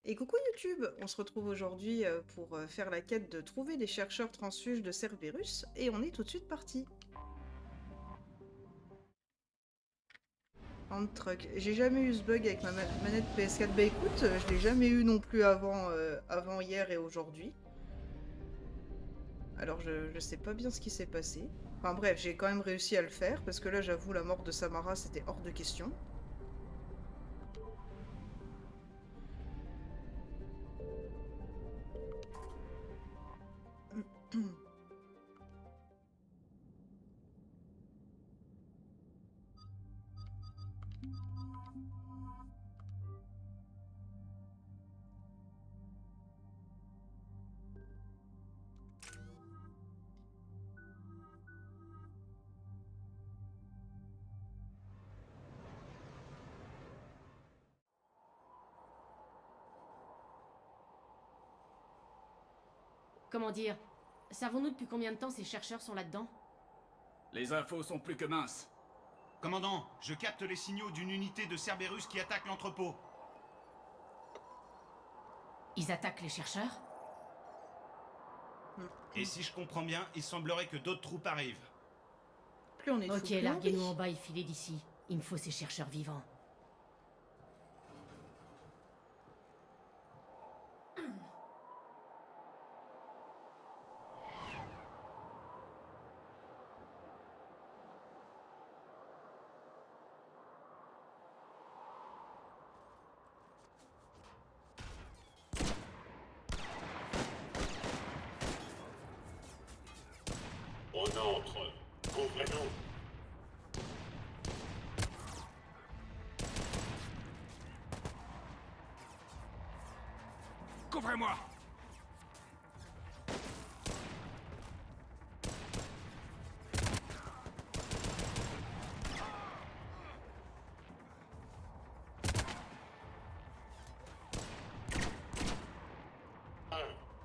Et coucou YouTube, on se retrouve aujourd'hui pour faire la quête de trouver les chercheurs transfuges de Cerberus et on est tout de suite parti. Hand truck. J'ai jamais eu ce bug avec ma manette PS4. Bah écoute, je l'ai jamais eu non plus avant hier et aujourd'hui. Alors je sais pas bien ce qui s'est passé. Enfin bref, j'ai quand même réussi à le faire parce que là j'avoue la mort de Samara c'était hors de question. Comment dire? Savons-nous depuis combien de temps ces chercheurs sont là-dedans? Les infos sont plus que minces. Commandant, je capte les signaux d'une unité de Cerberus qui attaque l'entrepôt. Ils attaquent les chercheurs? Et si je comprends bien, il semblerait que d'autres troupes arrivent. Plus on est de fou, Ok, plus on larguez-nous rit. en bas et filez d'ici. Il me faut ces chercheurs vivants. On entre. Couvrez-nous. Couvrez-moi!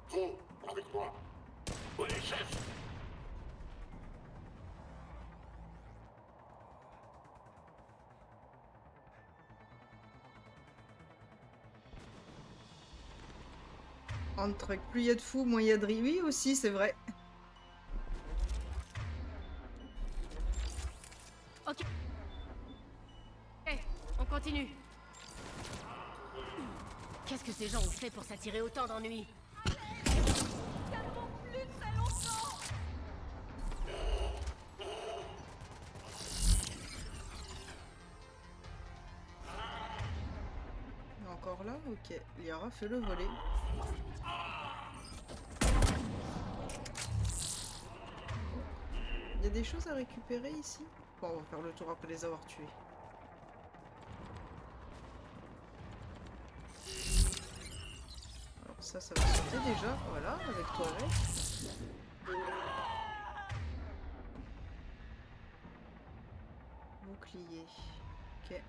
Vous, avec moi. Oui, chef. Hand truck. Plus il y a de fous, moins il y a de riz. Oui aussi, c'est vrai. Ok. On continue. Qu'est-ce que ces gens ont fait pour s'attirer autant d'ennuis? Il est encore là? Ok. Liara, fais-le voler. Il y a des choses à récupérer ici? Bon, on va faire le tour après les avoir tués. Alors ça va sauter déjà. Voilà, avec toilette. Bouclier. Ok.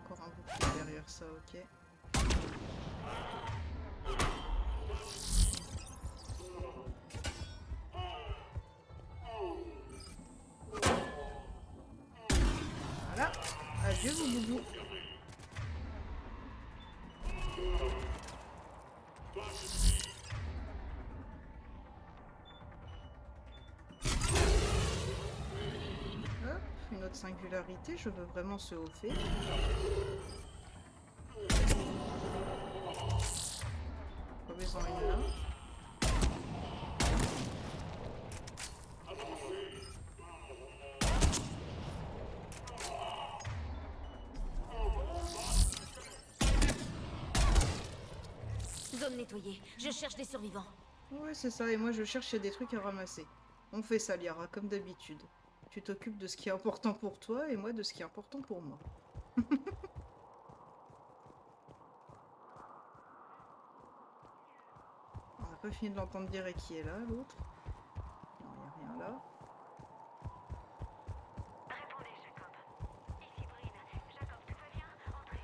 Encore un bouclier derrière ça, ok. Voilà. Adieu, vos boubous. Hop, une autre singularité, je veux vraiment se hauffer. Pas besoin une là. Zone nettoyée. Je cherche des survivants. Ouais, c'est ça, et moi je cherche des trucs à ramasser. On fait ça, Liara, comme d'habitude. Tu t'occupes de ce qui est important pour toi, et moi de ce qui est important pour moi. On n'a pas fini de l'entendre dire et qui est là, l'autre. Non, il n'y a rien là. Répondez, Jacob. Ici Brine. Jacob, tout va bien? Entrez.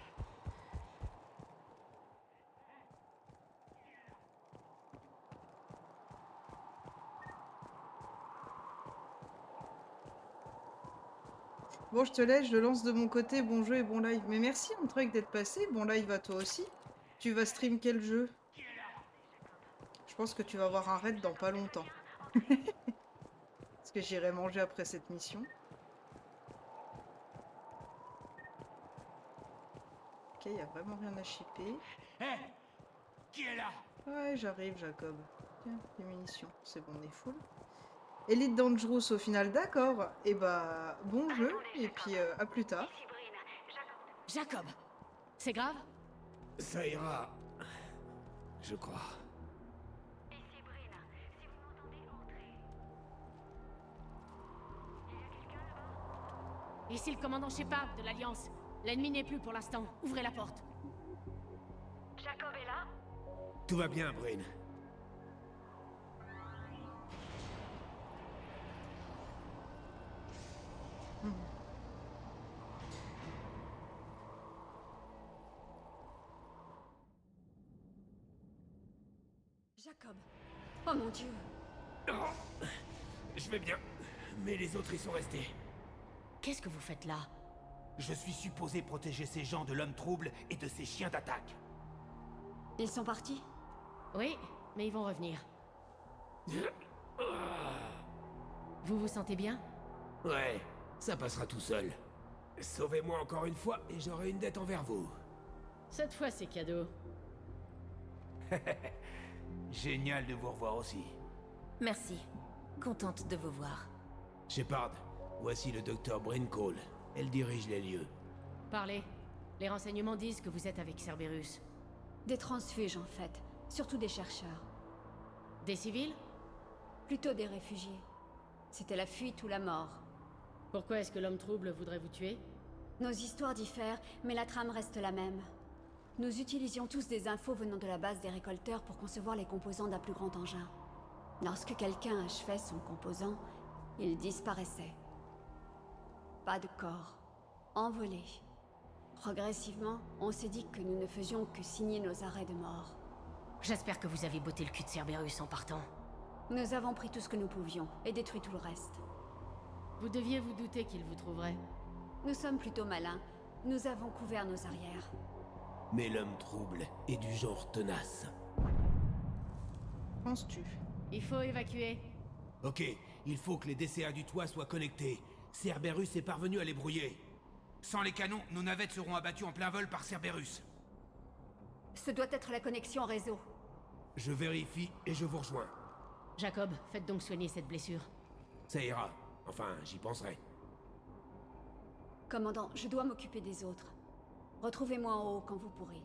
Bon, je te laisse, je le lance de mon côté. Bon jeu et bon live. Mais merci, Antrek, d'être passé. Bon live à toi aussi. Tu vas stream quel jeu? Je pense que tu vas avoir un raid dans pas longtemps. Parce que j'irai manger après cette mission. Ok, y a vraiment rien à shipper. Hé! Qui est là? Ouais, j'arrive, Jacob. Tiens, les munitions. C'est bon, on est full. Elite Dangerous au final, d'accord. Et bah, bon jeu. Et puis, à plus tard. Ici Breen. J'attends. Jacob, c'est grave? Ça ira. Je crois. Ici Breen. Si vous m'entendez, entrez. Il y a quelqu'un là-bas? Ici le commandant Shepard de l'Alliance. L'ennemi n'est plus pour l'instant. Ouvrez la porte. Jacob est là? Tout va bien, Bryn. Jacob. Oh mon Dieu. Oh, je vais bien. Mais les autres y sont restés. Qu'est-ce que vous faites là? Je suis supposé protéger ces gens de l'homme trouble et de ces chiens d'attaque. Ils sont partis? Oui, mais ils vont revenir. Vous vous sentez bien? Ouais, ça passera tout seul. Sauvez-moi encore une fois et j'aurai une dette envers vous. Cette fois, c'est cadeau. Génial de vous revoir aussi. Merci. Contente de vous voir. Shepard, voici le docteur Bryn Cole. Elle dirige les lieux. Parlez. Les renseignements disent que vous êtes avec Cerberus. Des transfuges en fait. Surtout des chercheurs. Des civils? Plutôt des réfugiés. C'était la fuite ou la mort. Pourquoi est-ce que l'homme trouble voudrait vous tuer? Nos histoires diffèrent, mais la trame reste la même. Nous utilisions tous des infos venant de la base des récolteurs pour concevoir les composants d'un plus grand engin. Lorsque quelqu'un achevait son composant, il disparaissait. Pas de corps. Envolé. Progressivement, on s'est dit que nous ne faisions que signer nos arrêts de mort. J'espère que vous avez botté le cul de Cerberus en partant. Nous avons pris tout ce que nous pouvions et détruit tout le reste. Vous deviez vous douter qu'il vous trouverait. Nous sommes plutôt malins. Nous avons couvert nos arrières. Mais l'homme trouble est du genre tenace. Penses-tu? Il faut évacuer. Ok, il faut que les DCA du toit soient connectés. Cerberus est parvenu à les brouiller. Sans les canons, nos navettes seront abattues en plein vol par Cerberus. Ce doit être la connexion réseau. Je vérifie et je vous rejoins. Jacob, faites donc soigner cette blessure. Ça ira. Enfin, j'y penserai. Commandant, je dois m'occuper des autres. Retrouvez-moi en haut quand vous pourrez.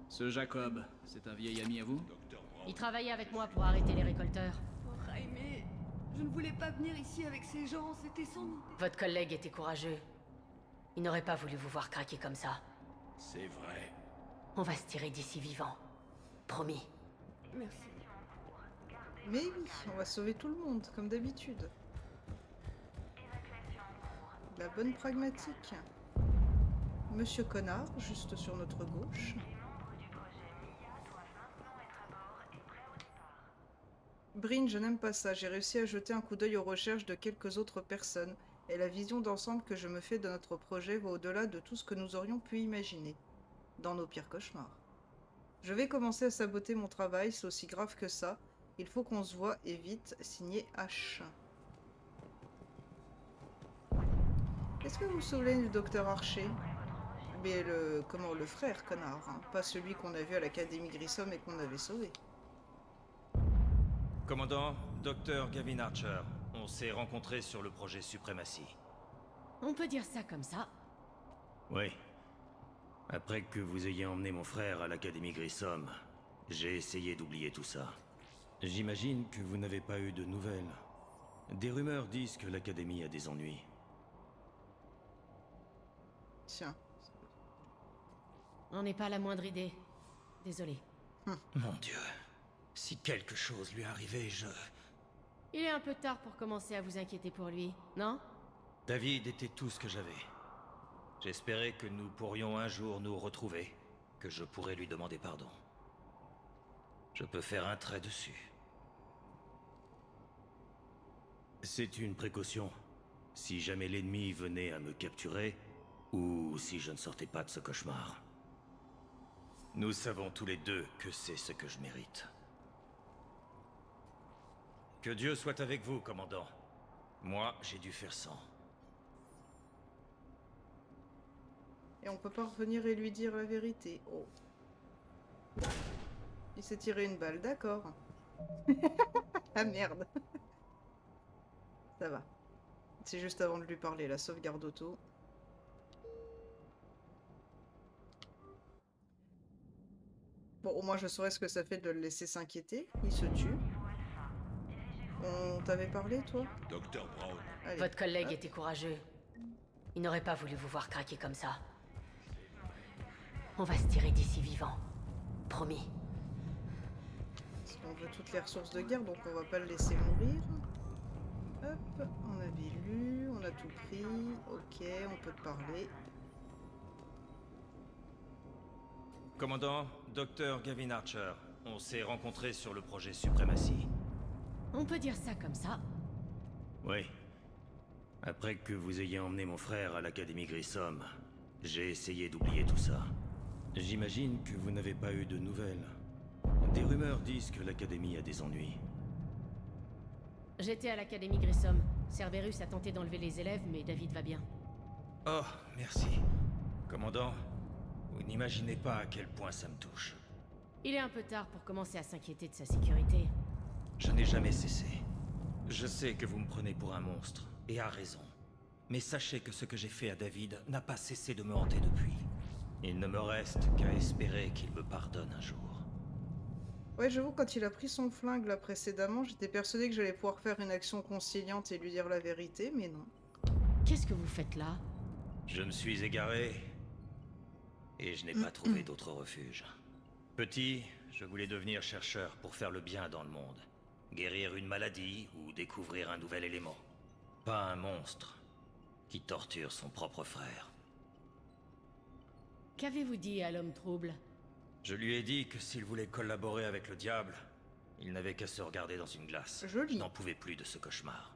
Ce Jacob, c'est un vieil ami à vous? Il travaillait avec moi pour arrêter les récolteurs. Oh, Jaime, je ne voulais pas venir ici avec ces gens, c'était sans... Votre collègue était courageux. Il n'aurait pas voulu vous voir craquer comme ça. C'est vrai. On va se tirer d'ici vivant. Promis. Merci. Mais oui, on va sauver tout le monde, comme d'habitude. La bonne pragmatique. Monsieur Connard, juste sur notre gauche. Bryn, je n'aime pas ça. J'ai réussi à jeter un coup d'œil aux recherches de quelques autres personnes. Et la vision d'ensemble que je me fais de notre projet va au-delà de tout ce que nous aurions pu imaginer. Dans nos pires cauchemars. Je vais commencer à saboter mon travail, c'est aussi grave que ça. Il faut qu'on se voit et vite, signé H. Est-ce que vous vous souvenez du docteur Archer? Mais le frère, connard, hein, pas celui qu'on a vu à l'Académie Grissom et qu'on avait sauvé. Commandant, Docteur Gavin Archer, on s'est rencontrés sur le projet Suprématie. On peut dire ça comme ça. Oui. Après que vous ayez emmené mon frère à l'Académie Grissom, j'ai essayé d'oublier tout ça. J'imagine que vous n'avez pas eu de nouvelles. Des rumeurs disent que l'Académie a des ennuis. Tiens. On n'est pas la moindre idée. Désolé. Mon Dieu. Si quelque chose lui arrivait, Il est un peu tard pour commencer à vous inquiéter pour lui, non? David était tout ce que j'avais. J'espérais que nous pourrions un jour nous retrouver, que je pourrais lui demander pardon. Je peux faire un trait dessus. C'est une précaution. si jamais l'ennemi venait à me capturer, ou si je ne sortais pas de ce cauchemar. Nous savons tous les deux que c'est ce que je mérite. Que Dieu soit avec vous, commandant. Moi, j'ai dû faire sans. Et on peut pas revenir et lui dire la vérité. Oh. Il s'est tiré une balle, d'accord. Ah merde. Ça va. C'est juste avant de lui parler, la sauvegarde auto. Bon, au moins je saurais ce que ça fait de le laisser s'inquiéter. Il se tue. On t'avait parlé, toi? Docteur Brown, Allez. Votre collègue Hop. était courageux. Il n'aurait pas voulu vous voir craquer comme ça. On va se tirer d'ici vivant. Promis. Parce qu'on veut toutes les ressources de guerre, donc on va pas le laisser mourir. Hop, on avait lu, on a tout pris. Ok, on peut te parler. Commandant, Dr. Gavin Archer, on s'est rencontrés sur le projet Suprématie. On peut dire ça comme ça. Oui. Après que vous ayez emmené mon frère à l'Académie Grissom, j'ai essayé d'oublier tout ça. J'imagine que vous n'avez pas eu de nouvelles. Des rumeurs disent que l'Académie a des ennuis. J'étais à l'Académie Grissom. Cerberus a tenté d'enlever les élèves, mais David va bien. Oh, merci. Commandant, vous n'imaginez pas à quel point ça me touche. Il est un peu tard pour commencer à s'inquiéter de sa sécurité. Je n'ai jamais cessé. Je sais que vous me prenez pour un monstre, et à raison. Mais sachez que ce que j'ai fait à David n'a pas cessé de me hanter depuis. Il ne me reste qu'à espérer qu'il me pardonne un jour. Ouais, j'avoue, quand il a pris son flingue là précédemment, j'étais persuadé que j'allais pouvoir faire une action conciliante et lui dire la vérité, mais non. Qu'est-ce que vous faites là? Je me suis égaré, et je n'ai pas trouvé d'autre refuge. Petit, je voulais devenir chercheur pour faire le bien dans le monde. Guérir une maladie ou découvrir un nouvel élément. Pas un monstre qui torture son propre frère. Qu'avez-vous dit à l'homme trouble? Je lui ai dit que s'il voulait collaborer avec le diable, il n'avait qu'à se regarder dans une glace. Joli. Je n'en pouvais plus de ce cauchemar.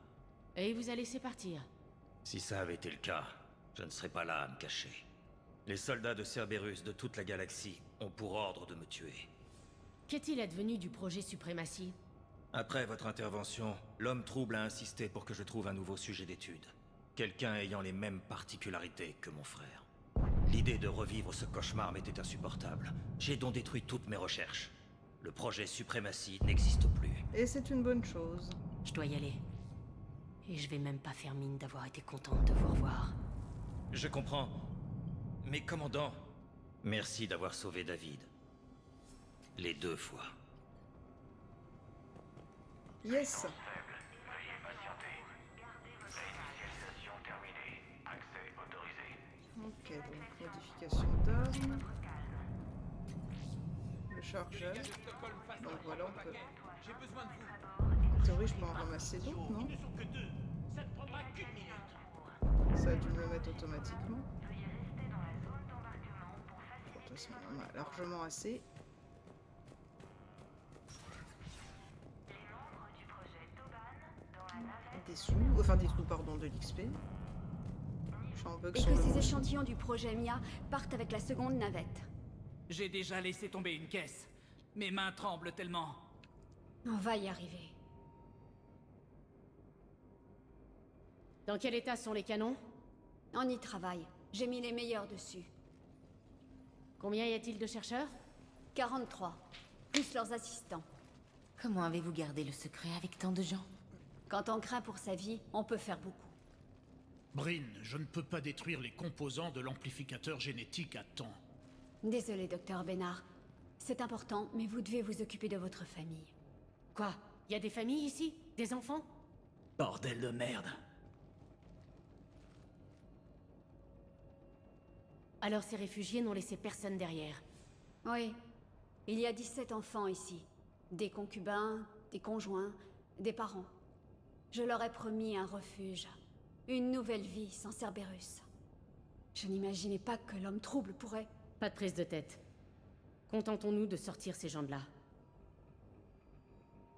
Et il vous a laissé partir? Si ça avait été le cas, je ne serais pas là à me cacher. Les soldats de Cerberus de toute la galaxie ont pour ordre de me tuer. Qu'est-il advenu du projet Suprématie? Après votre intervention, l'homme trouble a insisté pour que je trouve un nouveau sujet d'étude. Quelqu'un ayant les mêmes particularités que mon frère. L'idée de revivre ce cauchemar m'était insupportable. J'ai donc détruit toutes mes recherches. Le projet Suprématie n'existe plus. Et c'est une bonne chose. Je dois y aller. Et je vais même pas faire mine d'avoir été contente de vous revoir. Je comprends. Mais commandant, merci d'avoir sauvé David. Les 2 fois. Yes. Ok, donc modification d'arme. Le chargeur. Donc voilà, on peut... En théorie, je peux en ramasser d'autres, non? Ça a dû me le mettre automatiquement. De toute façon, on a largement assez. Des sous, enfin des sous, pardon, de l'XP. Je suis en bug Et sur que le ces motion. échantillons du projet Mia partent avec la seconde navette. J'ai déjà laissé tomber une caisse. Mes mains tremblent tellement. On va y arriver. Dans quel état sont les canons? On y travaille. J'ai mis les meilleurs dessus. Combien y a-t-il de chercheurs? 43. Plus leurs assistants. Comment avez-vous gardé le secret avec tant de gens? Quand on craint pour sa vie, on peut faire beaucoup. Bryn, je ne peux pas détruire les composants de l'amplificateur génétique à temps. Désolé, docteur Bénard. C'est important, mais vous devez vous occuper de votre famille. Quoi? Y a des familles ici? Des enfants? Bordel de merde. Alors ces réfugiés n'ont laissé personne derrière. Oui. Il y a 17 enfants ici. Des concubins, des conjoints, des parents. Je leur ai promis un refuge. Une nouvelle vie sans Cerberus. Je n'imaginais pas que l'homme trouble pourrait... Pas de prise de tête. Contentons-nous de sortir ces gens de là.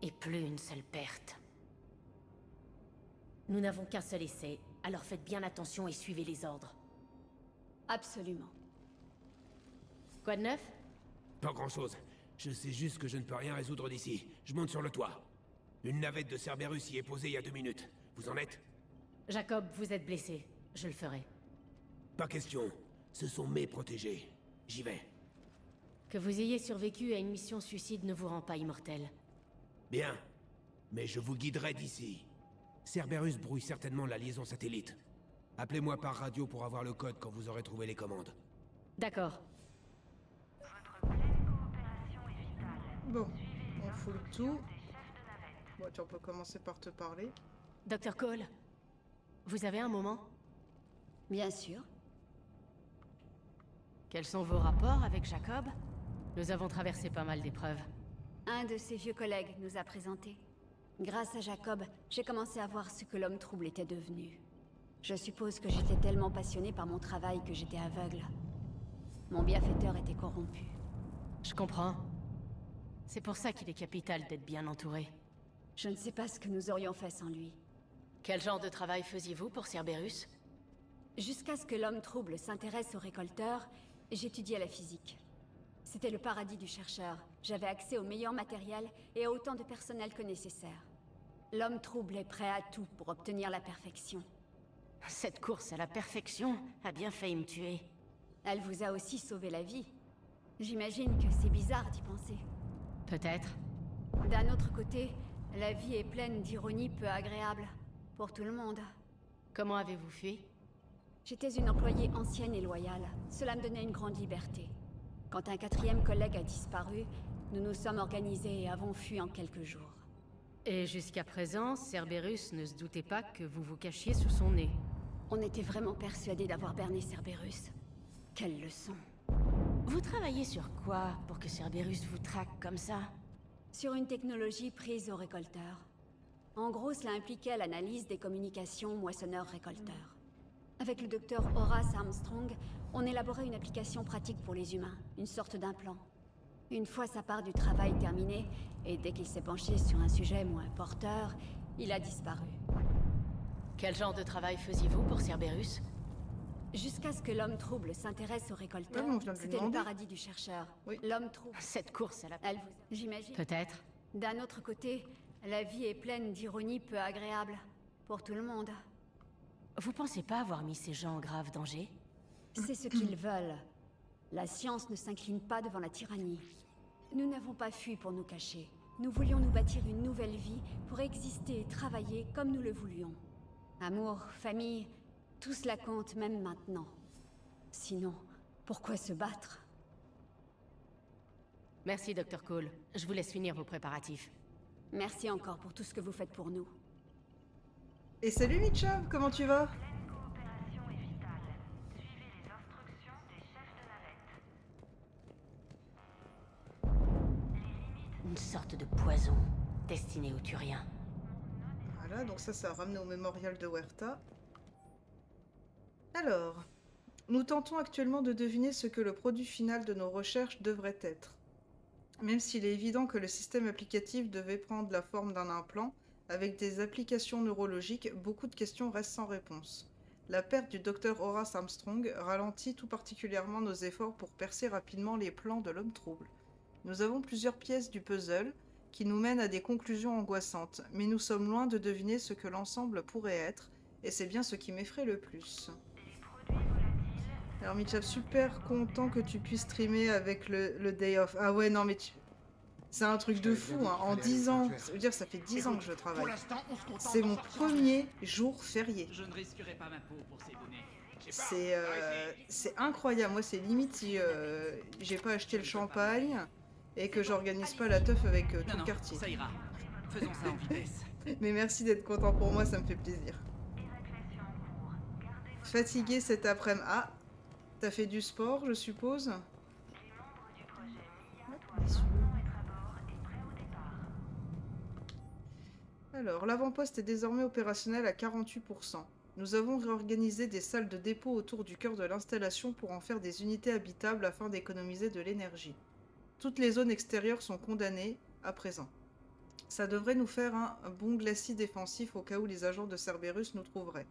Et plus une seule perte. Nous n'avons qu'un seul essai, alors faites bien attention et suivez les ordres. Absolument. Quoi de neuf? Pas grand-chose. Je sais juste que je ne peux rien résoudre d'ici. Je monte sur le toit. Une navette de Cerberus y est posée il y a 2 minutes. Vous en êtes? Jacob, vous êtes blessé. Je le ferai. Pas question. Ce sont mes protégés. J'y vais. Que vous ayez survécu à une mission suicide ne vous rend pas immortel. Bien. Mais je vous guiderai d'ici. Cerberus brouille certainement la liaison satellite. Appelez-moi par radio pour avoir le code quand vous aurez trouvé les commandes. D'accord. Bon, on fout le tout. Bon, tu peux commencer par te parler. Dr. Cole, vous avez un moment? Bien sûr. Quels sont vos rapports avec Jacob? Nous avons traversé pas mal d'épreuves. Un de ses vieux collègues nous a présenté. Grâce à Jacob, j'ai commencé à voir ce que l'homme trouble était devenu. Je suppose que j'étais tellement passionné par mon travail que j'étais aveugle. Mon bienfaiteur était corrompu. Je comprends. C'est pour ça qu'il est capital d'être bien entouré. Je ne sais pas ce que nous aurions fait sans lui. Quel genre de travail faisiez-vous pour Cerberus? Jusqu'à ce que l'homme trouble s'intéresse aux récolteurs, j'étudiais la physique. C'était le paradis du chercheur. J'avais accès au meilleur matériel et à autant de personnel que nécessaire. L'homme trouble est prêt à tout pour obtenir la perfection. Cette course à la perfection a bien failli me tuer. Elle vous a aussi sauvé la vie. J'imagine que c'est bizarre d'y penser. Peut-être. D'un autre côté, la vie est pleine d'ironies peu agréables. Pour tout le monde. Comment avez-vous fui? J'étais une employée ancienne et loyale. Cela me donnait une grande liberté. Quand un 4e collègue a disparu, nous nous sommes organisés et avons fui en quelques jours. Et jusqu'à présent, Cerberus ne se doutait pas que vous vous cachiez sous son nez. On était vraiment persuadés d'avoir berné Cerberus. Quelle leçon. Vous travaillez sur quoi pour que Cerberus vous traque comme ça? Sur une technologie prise aux récolteurs. En gros, cela impliquait l'analyse des communications moissonneurs-récolteurs. Avec le docteur Horace Armstrong, on élaborait une application pratique pour les humains, une sorte d'implant. Une fois sa part du travail terminée, et dès qu'il s'est penché sur un sujet moins porteur, il a disparu. Quel genre de travail faisiez-vous pour Cerberus? Jusqu'à ce que l'homme trouble s'intéresse aux récolteurs, c'était le paradis du chercheur. Oui. L'homme trouble. Cette course à la... Elle vous... J'imagine. Peut-être. D'un autre côté, la vie est pleine d'ironies peu agréables. Pour tout le monde. Vous pensez pas avoir mis ces gens en grave danger? C'est ce qu'ils veulent. La science ne s'incline pas devant la tyrannie. Nous n'avons pas fui pour nous cacher. Nous voulions nous bâtir une nouvelle vie pour exister et travailler comme nous le voulions. Amour, famille, tout cela compte même maintenant. Sinon, pourquoi se battre? Merci, Dr. Cole. Je vous laisse finir vos préparatifs. Merci encore pour tout ce que vous faites pour nous. Et salut Mitchum, comment tu vas? Une sorte de poison, destiné aux Turiens. Voilà, donc ça a ramené au mémorial de Huerta. Alors, nous tentons actuellement de deviner ce que le produit final de nos recherches devrait être. Même s'il est évident que le système applicatif devait prendre la forme d'un implant, avec des applications neurologiques, beaucoup de questions restent sans réponse. La perte du docteur Horace Armstrong ralentit tout particulièrement nos efforts pour percer rapidement les plans de l'homme trouble. Nous avons plusieurs pièces du puzzle qui nous mènent à des conclusions angoissantes, mais nous sommes loin de deviner ce que l'ensemble pourrait être, et c'est bien ce qui m'effraie le plus. Alors Mitchell, super content que tu puisses streamer avec le day off. Ah ouais, non mais c'est un truc de fou, hein. En 10 ans, ça veut dire ça fait 10 ans que je travaille. C'est mon premier jour férié. Je ne risquerai pas ma peau pour ces données. C'est incroyable, moi c'est limite si j'ai pas acheté le champagne et que j'organise pas la teuf avec tout le quartier. Ça ira. Faisons ça en vitesse. Mais merci d'être content pour moi, ça me fait plaisir. Fatigué cet après-midi. Ah, t'as fait du sport, je suppose? Alors, l'avant-poste est désormais opérationnel à 48%. Nous avons réorganisé des salles de dépôt autour du cœur de l'installation pour en faire des unités habitables afin d'économiser de l'énergie. Toutes les zones extérieures sont condamnées à présent. Ça devrait nous faire un bon glacis défensif au cas où les agents de Cerberus nous trouveraient.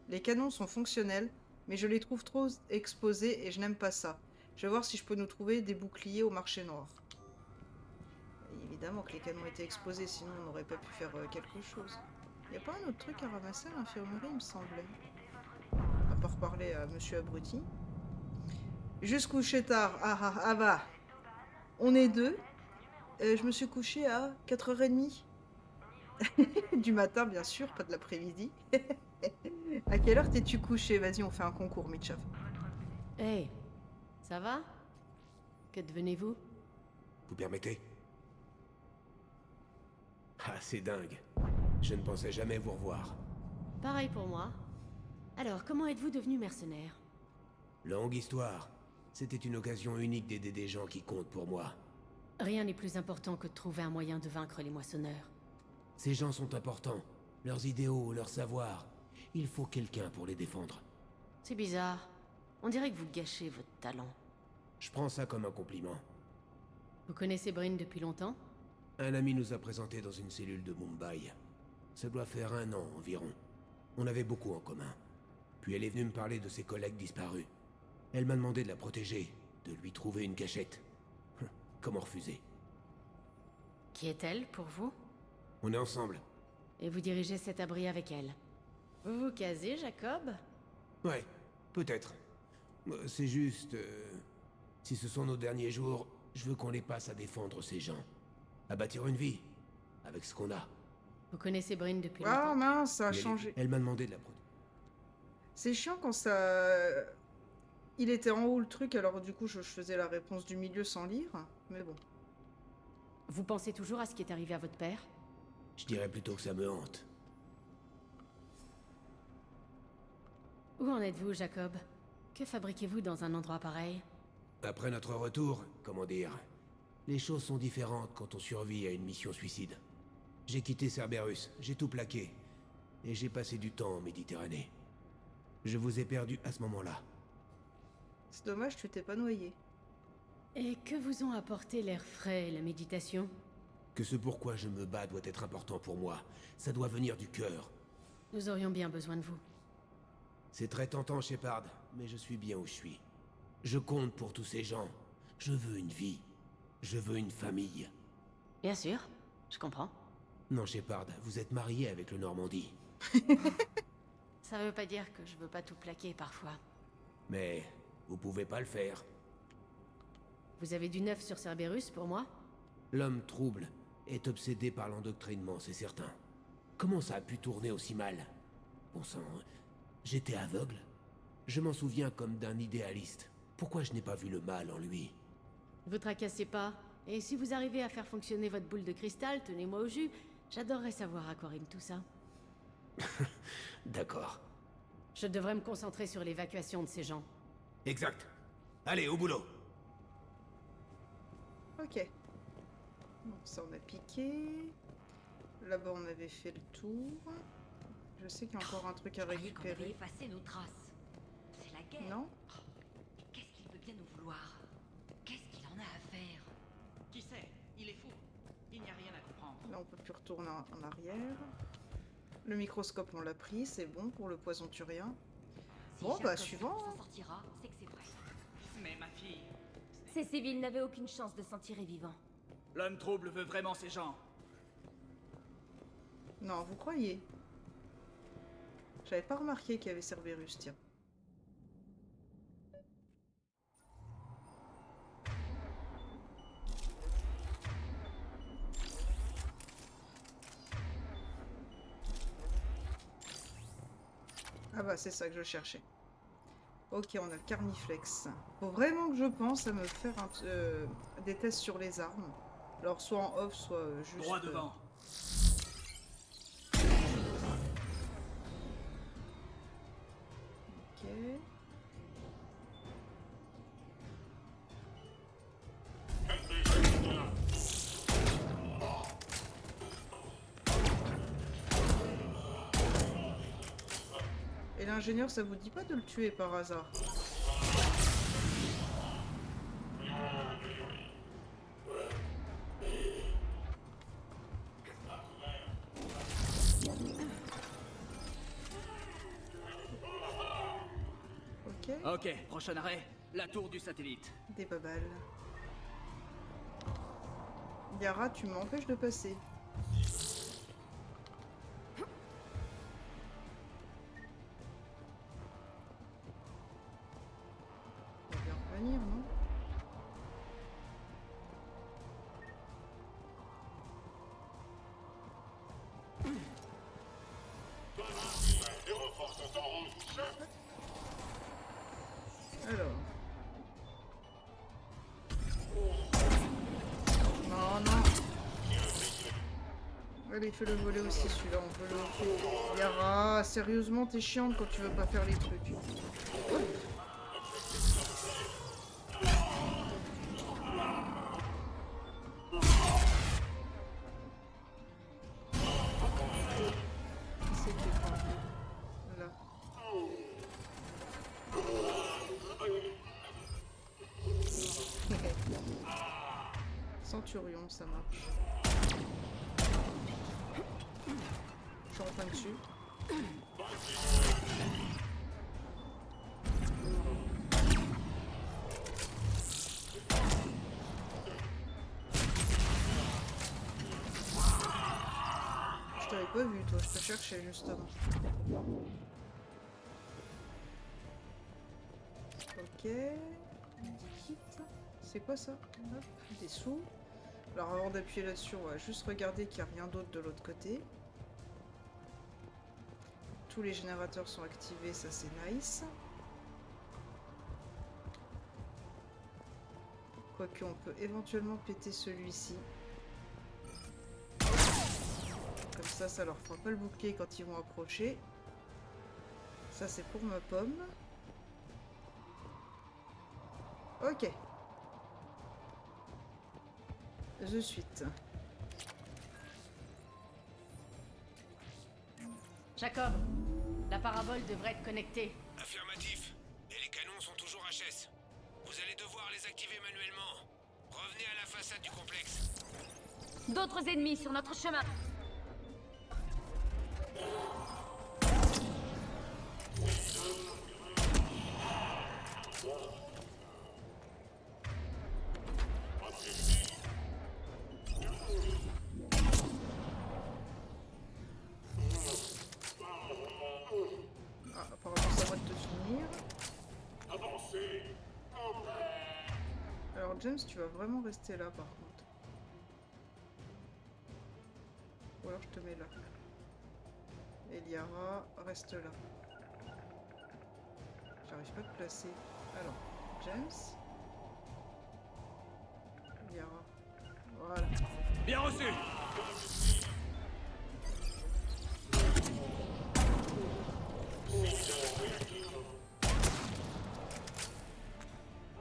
Les canons sont fonctionnels, mais je les trouve trop exposés et je n'aime pas ça. Je vais voir si je peux nous trouver des boucliers au marché noir. Et évidemment que les canons étaient exposés, sinon on n'aurait pas pu faire quelque chose. Y a pas un autre truc à ramasser à l'infirmerie, il me semblait. À part parler à Monsieur Abruti. Juste couché tard. Ah bah. On est deux. Je me suis couché à 4h30. Du matin, bien sûr, pas de l'après-midi. À quelle heure t'es-tu couché? Vas-y, on fait un concours, Mitchaf. Hey, ça va? Que devenez-vous? Vous permettez? Ah, c'est dingue. Je ne pensais jamais vous revoir. Pareil pour moi. Alors, comment êtes-vous devenu mercenaire? Longue histoire. C'était une occasion unique d'aider des gens qui comptent pour moi. Rien n'est plus important que de trouver un moyen de vaincre les moissonneurs. Ces gens sont importants. Leurs idéaux, leur savoir. Il faut quelqu'un pour les défendre. C'est bizarre. On dirait que vous gâchez votre talent. Je prends ça comme un compliment. Vous connaissez Bryn depuis longtemps? Un ami nous a présenté dans une cellule de Mumbai. Ça doit faire 1 an environ. On avait beaucoup en commun. Puis elle est venue me parler de ses collègues disparus. Elle m'a demandé de la protéger, de lui trouver une cachette. Comment refuser? Qui est-elle, pour vous? On est ensemble. Et vous dirigez cet abri avec elle. Vous vous casez, Jacob? Ouais, peut-être. C'est juste... si ce sont nos derniers jours, je veux qu'on les passe à défendre ces gens. À bâtir une vie. Avec ce qu'on a. Vous connaissez Bryn depuis longtemps? Ah mince, ça a changé. Elle m'a demandé de la protéger. C'est chiant quand ça... Il était en haut le truc, alors du coup je faisais la réponse du milieu sans lire. Mais bon. Vous pensez toujours à ce qui est arrivé à votre père? Je dirais plutôt que ça me hante. Où en êtes-vous, Jacob? Que fabriquez-vous dans un endroit pareil? Après notre retour, comment dire, les choses sont différentes quand on survit à une mission suicide. J'ai quitté Cerberus, j'ai tout plaqué, et j'ai passé du temps en Méditerranée. Je vous ai perdu à ce moment-là. C'est dommage, tu t'es pas noyé. Et que vous ont apporté l'air frais et la méditation? Que ce pourquoi je me bats doit être important pour moi. Ça doit venir du cœur. Nous aurions bien besoin de vous. C'est très tentant, Shepard, mais je suis bien où je suis. Je compte pour tous ces gens. Je veux une vie. Je veux une famille. Bien sûr, je comprends. Non, Shepard, vous êtes marié avec le Normandie. Ça veut pas dire que je veux pas tout plaquer parfois. Mais vous pouvez pas le faire. Vous avez du neuf sur Cerberus pour moi? L'homme trouble est obsédé par l'endoctrinement, c'est certain. Comment ça a pu tourner aussi mal? Bon sang, j'étais aveugle? Je m'en souviens comme d'un idéaliste. Pourquoi je n'ai pas vu le mal en lui? Vous tracassez pas. Et si vous arrivez à faire fonctionner votre boule de cristal, tenez-moi au jus. J'adorerais savoir à quoi rime tout ça. D'accord. Je devrais me concentrer sur l'évacuation de ces gens. Exact. Allez, au boulot. Ok. Donc ça on a piqué. Là-bas on avait fait le tour. Je sais qu'il y a encore un truc à récupérer. Effacer nos traces. C'est la guerre. Non? Qu'est-ce qu'il peut bien nous vouloir? Qu'est-ce qu'il en a à faire? Qui sait? Il est fou. Il n'y a rien à comprendre. Là on peut plus retourner en arrière. Le microscope on l'a pris, c'est bon pour le poison turien. Si Bon bah Jacob suivant. s'en sortira, c'est que c'est vrai. Mais ma fille, Ces civils n'avaient aucune chance de s'en tirer vivants. l'homme trouble veut vraiment ces gens. Non, vous croyez? J'avais pas remarqué qu'il y avait Cerberus, tiens. Ah bah c'est ça que je cherchais. Ok, on a le Carniflex. Faut vraiment que je pense à me faire des tests sur les armes. Alors soit en off, soit juste... Droit devant. Ok. Et l'ingénieur, ça vous dit pas de le tuer par hasard? Ok, prochain arrêt, la tour du satellite. Des babales. Yara, tu m'empêches de passer. On va bien revenir, non? Les renforts sont en route, chef. Alors. Non, non. Allez, fais-le voler aussi celui-là, on peut le faire. Yara, sérieusement, t'es chiante quand tu veux pas faire les trucs. Hop. C'est qui est pas là. Centurion, ça marche. Je suis enfin dessus. Je t'avais pas vu, toi, je te cherchais justement. Ok. C'est quoi ça? Hop, des sous. Alors avant d'appuyer là-dessus, on va juste regarder qu'il n'y a rien d'autre de l'autre côté. Tous les générateurs sont activés, ça c'est nice. Quoique on peut éventuellement péter celui-ci. Comme ça leur fera pas le bouclier quand ils vont approcher. Ça c'est pour ma pomme. Ok. De suite. Jacob, la parabole devrait être connectée. Affirmatif. Et les canons sont toujours HS. Vous allez devoir les activer manuellement. Revenez à la façade du complexe. D'autres ennemis sur notre chemin. Ah, apparemment ça va te finir. Alors James, tu vas vraiment rester là par contre. Ou alors je te mets là. Eliara, reste là. J'arrive pas à te placer. Alors, James. Eliara. Voilà. Bien reçu.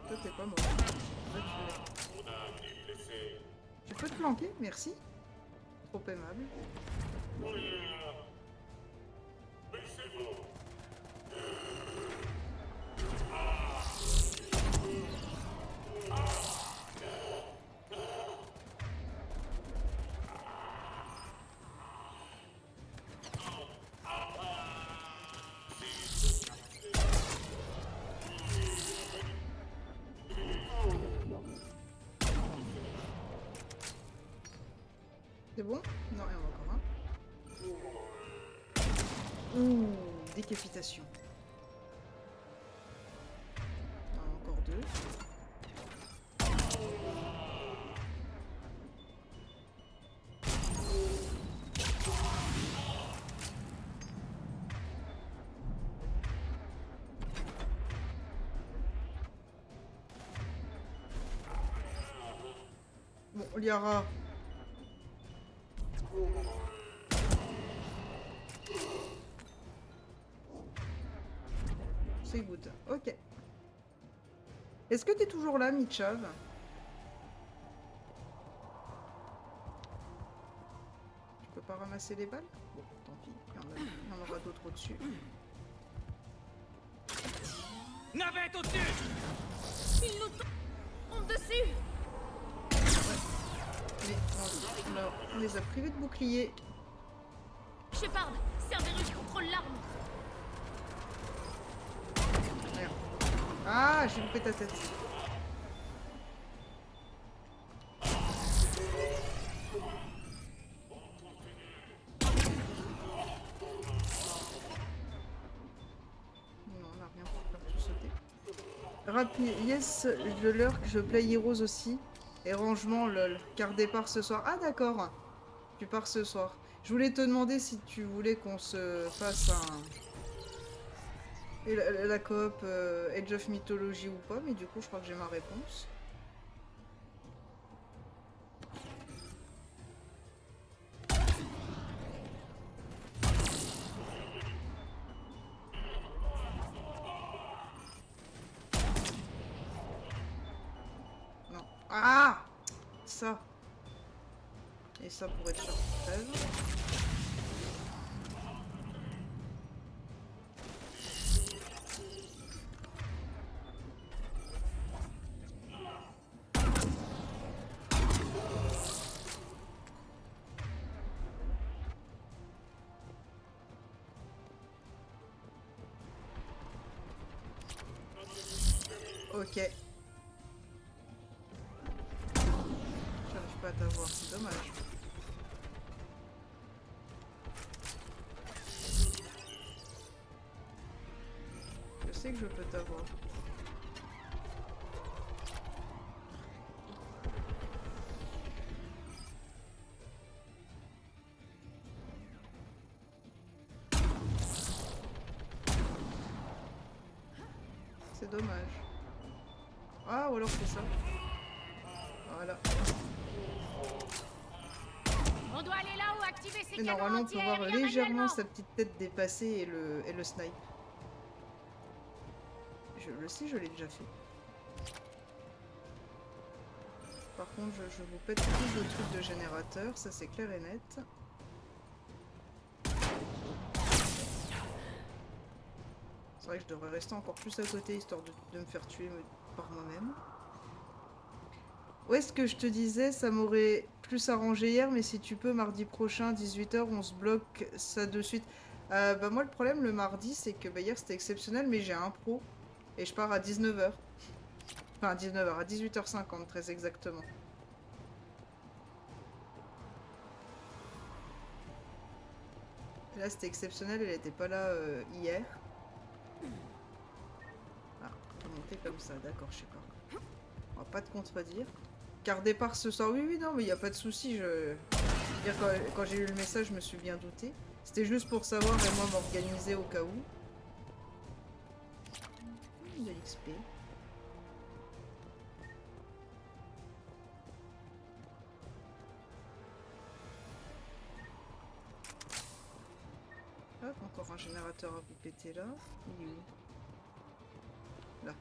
Toi t'es pas mort. Là, tu l'es. Tu peux te planquer, merci. Trop aimable. C'est bon? Non, il y en a encore un. Ouh, décapitation. Il y en a encore deux. Bon, Liara. C'est good. Ok. Est-ce que t'es toujours là, Mitchav? Tu peux pas ramasser les balles? Bon, tant pis. Il y en aura d'autres au-dessus. Navette au-dessus. Ils nous tombent dessus. Mais on les a privés de bouclier. Shepard, Cerberus contrôle l'arme. Merde. Ah, j'ai loupé ta tête. Non, on n'a rien pour faire tout sauter. Yes, je lurk, je play Heroes aussi. Et rangement, lol. Car départ ce soir. Ah, d'accord. Tu pars ce soir. Je voulais te demander si tu voulais qu'on se fasse un... Et la coop Age of Mythology ou pas, mais du coup, je crois que j'ai ma réponse. Non. Ah! Ça. Et ça pourrait être trêve. Ok. J'arrive pas à t'avoir, c'est dommage. Je sais que je peux t'avoir. C'est dommage. Ah, ou alors c'est ça. Voilà. On doit aller là-haut, activer ces Et canons normalement, on peut voir anti-aériens légèrement manuellement. sa petite tête dépasser et le snipe. Je le sais, je l'ai déjà fait. Par contre, je vous pète plus de trucs de générateur, ça c'est clair et net. C'est vrai que je devrais rester encore plus à côté, histoire de me faire tuer par moi-même. Ouais, ce que je te disais, ça m'aurait plus arrangé hier, mais si tu peux, mardi prochain, 18 h, on se bloque ça de suite. Bah moi, le problème, le mardi, c'est que bah, hier, c'était exceptionnel, mais j'ai un pro. Et je pars à 19 h. Enfin, à 19 h, à 18 h 50, très exactement. Là, c'était exceptionnel, elle était pas là hier. Ah, on va monter comme ça, d'accord, je sais pas. On va pas te contredire. Car départ ce soir, oui, oui, non, mais il n'y a pas de souci. Quand j'ai eu le message, je me suis bien douté. C'était juste pour savoir et moi m'organiser au cas où. De l'XP. Hop, encore un générateur à vous péter là. Il est où? Là.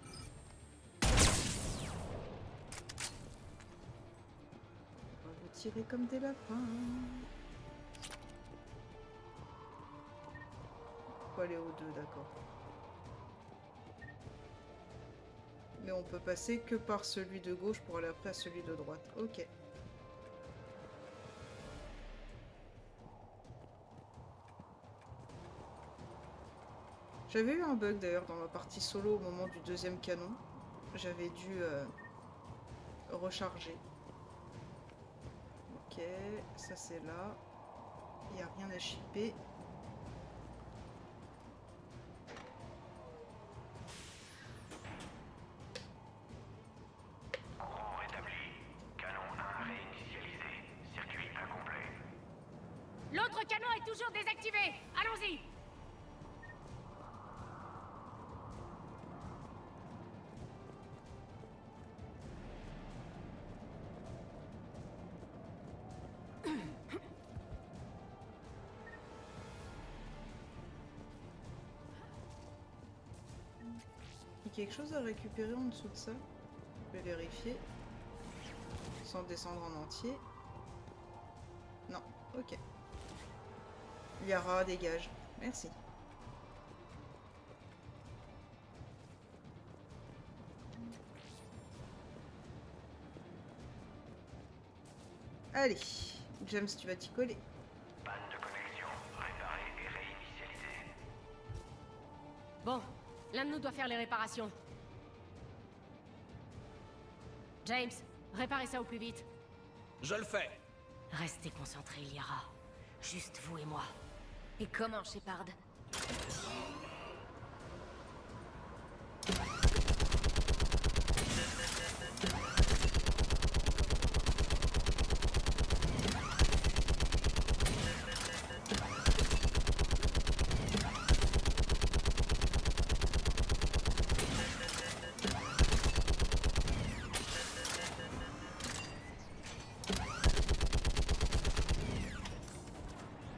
On va vous tirer comme des lapins. Faut aller aux deux, d'accord. Mais on peut passer que par celui de gauche pour aller après à celui de droite. Ok. J'avais eu un bug d'ailleurs dans ma partie solo au moment du deuxième canon. J'avais dû recharger. Ok, ça c'est là. Il n'y a rien à shipper. Courant rétabli. Canon 1 réinitialisé. Circuit incomplet. L'autre canon est toujours désactivé. Allons-y. Il y a quelque chose à récupérer en dessous de ça? Je vais vérifier. Sans descendre en entier. Non, ok. Yara, dégage. Merci. Allez, James, tu vas t'y coller. Panne de connexion. Réparé et réinitialisé. Bon, l'un de nous doit faire les réparations. James, réparez ça au plus vite. Je le fais. Restez concentrés, Liara. Juste vous et moi. Et comment, Shepard?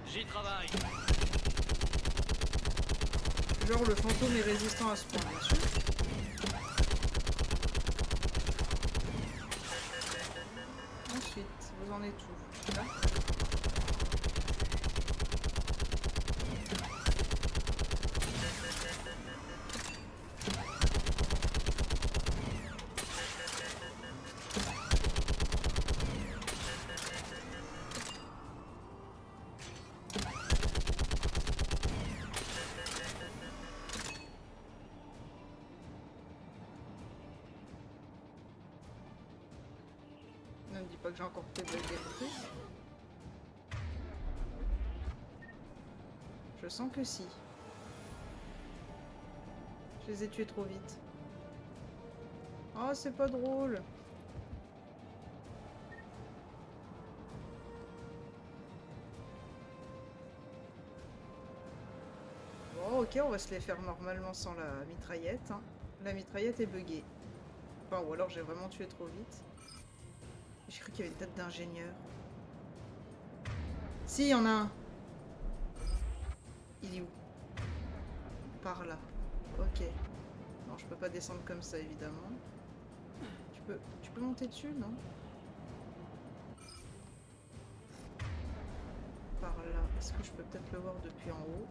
J'y travaille. Genre le fantôme est résistant à ce point, bien sûr. Ensuite, vous en êtes où? Là. Ne me dis pas que j'ai encore fait des trucs. Je sens que si. Je les ai tués trop vite. Oh, c'est pas drôle. Bon, ok, on va se les faire normalement sans la mitraillette. Hein. La mitraillette est buggée. Enfin, ou alors j'ai vraiment tué trop vite. J'ai cru qu'il y avait une tête d'ingénieur. Si, il y en a un. Il est où? Par là. Ok. Non, je peux pas descendre comme ça, évidemment. Tu peux monter dessus, non? Par là. Est-ce que je peux peut-être le voir depuis en haut?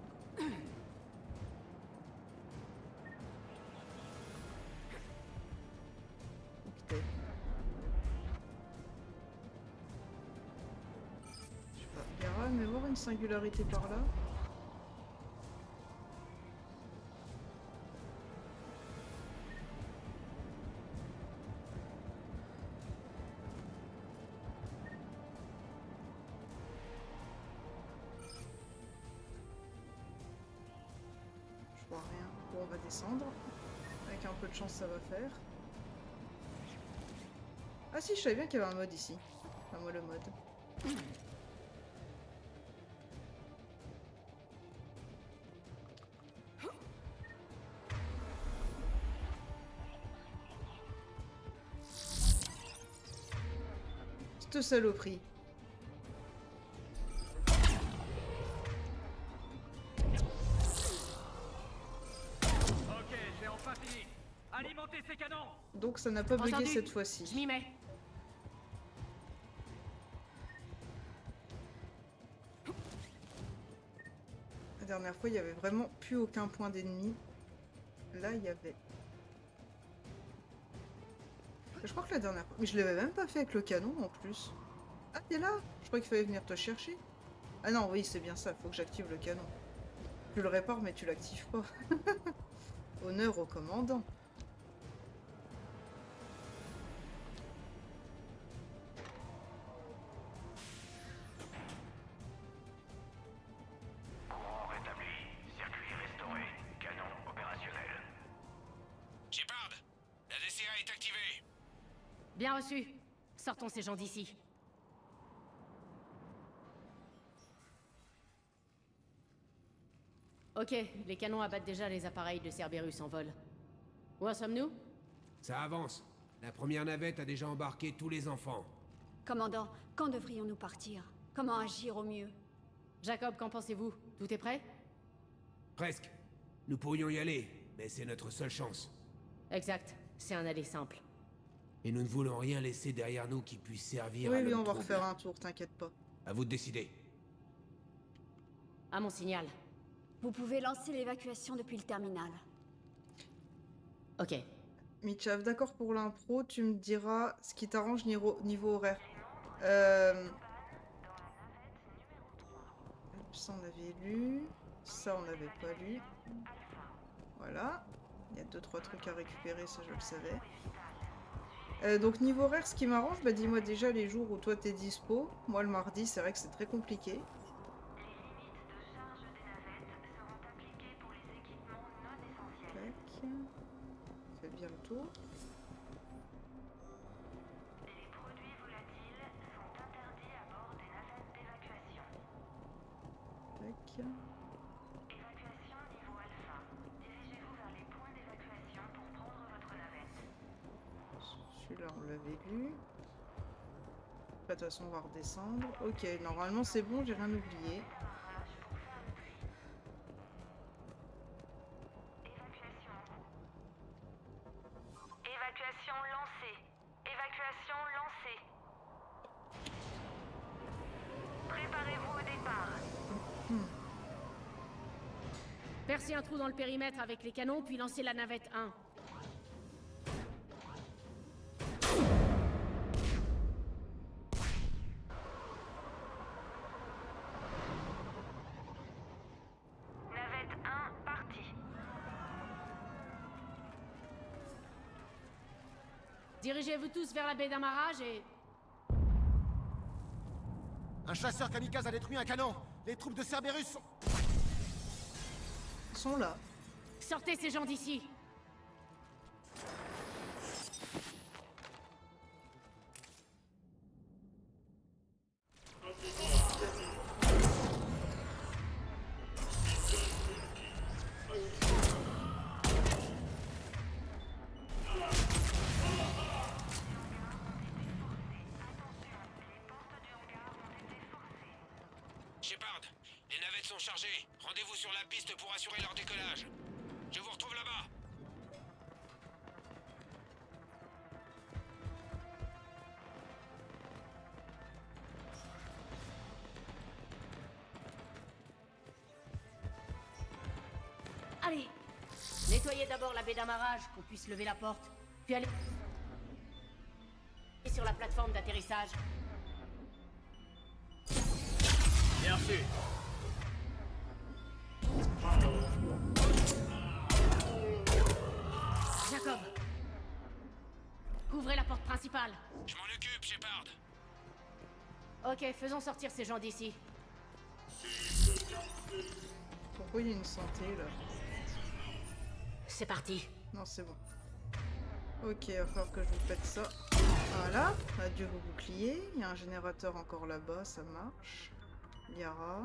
Ok. Je sais pas. Yara, mais voir une singularité par là? Je vois rien. Bon, on va descendre. Avec un peu de chance, ça va faire. Ah si, je savais bien qu'il y avait un mode ici. Enfin, moi, le mode. Cette saloperie. Ok, j'ai enfin fini. Alimentez ces canons. Donc ça n'a pas bugué Entendu. cette fois-ci. Je m'y mets. La dernière fois, il y avait vraiment plus aucun point d'ennemi. Là, il y avait... Je crois que la dernière fois... Mais je l'avais même pas fait avec le canon, en plus. Ah, t'es là? Je crois qu'il fallait venir te chercher. Ah non, oui, c'est bien ça. Faut que j'active le canon. Tu le répares, mais tu l'actives pas. Honneur au commandant. Courant rétabli. Circuit restauré. Canon opérationnel. Shepard, la DCA est activée. Bien reçu. Sortons ces gens d'ici. Ok, les canons abattent déjà les appareils de Cerberus en vol. Où en sommes-nous? Ça avance. La première navette a déjà embarqué tous les enfants. Commandant, quand devrions-nous partir? Comment agir au mieux? Jacob, qu'en pensez-vous? Tout est prêt? Presque. Nous pourrions y aller, mais c'est notre seule chance. Exact. C'est un aller simple. Et nous ne voulons rien laisser derrière nous qui puisse servir Oui, à oui, l'homme on va trouble. refaire un tour, t'inquiète pas. À vous de décider. À mon signal. Vous pouvez lancer l'évacuation depuis le terminal. Ok. Mitchav, d'accord pour l'impro, tu me diras ce qui t'arrange niveau horaire. Ça, on avait lu. Ça, on n'avait pas lu. Voilà. Il y a 2-3 trucs à récupérer, ça je le savais. Donc niveau horaire, ce qui m'arrange, bah dis-moi déjà les jours où toi t'es dispo. Moi le mardi, c'est vrai que c'est très compliqué. Tac. Fais bien le tour. Les produits volatiles sont interdits à bord des navettes d'évacuation. Tac. Évacuation niveau alpha. Dirigez-vous vers les points d'évacuation pour prendre votre navette. Celui-là, on l'avait vu. De toute façon, on va redescendre. Ok, normalement c'est bon, j'ai rien oublié. Évacuation lancée. Évacuation lancée. Préparez-vous au départ. Percez un trou dans le périmètre avec les canons, puis lancez la navette 1. Navette 1 partie. Dirigez-vous tous vers la baie d'amarrage et... Un chasseur kamikaze a détruit un canon. Les troupes de Cerberus sont... Sont là. Sortez ces gens d'ici. Shepard, les navettes sont chargées. Rendez-vous sur la piste pour assurer leur décollage. Je vous retrouve là-bas. Allez, nettoyez d'abord la baie d'amarrage, qu'on puisse lever la porte, puis allez sur la plateforme d'atterrissage. Bien reçu. Jacob, couvrez la porte principale. Je m'en occupe, Shepard. Ok, faisons sortir ces gens d'ici. Pourquoi il y a une santé là? C'est parti. Non, c'est bon. Ok, il va falloir que je vous pète ça. Voilà, adieu vos boucliers. Il y a un générateur encore là-bas, ça marche. Yara.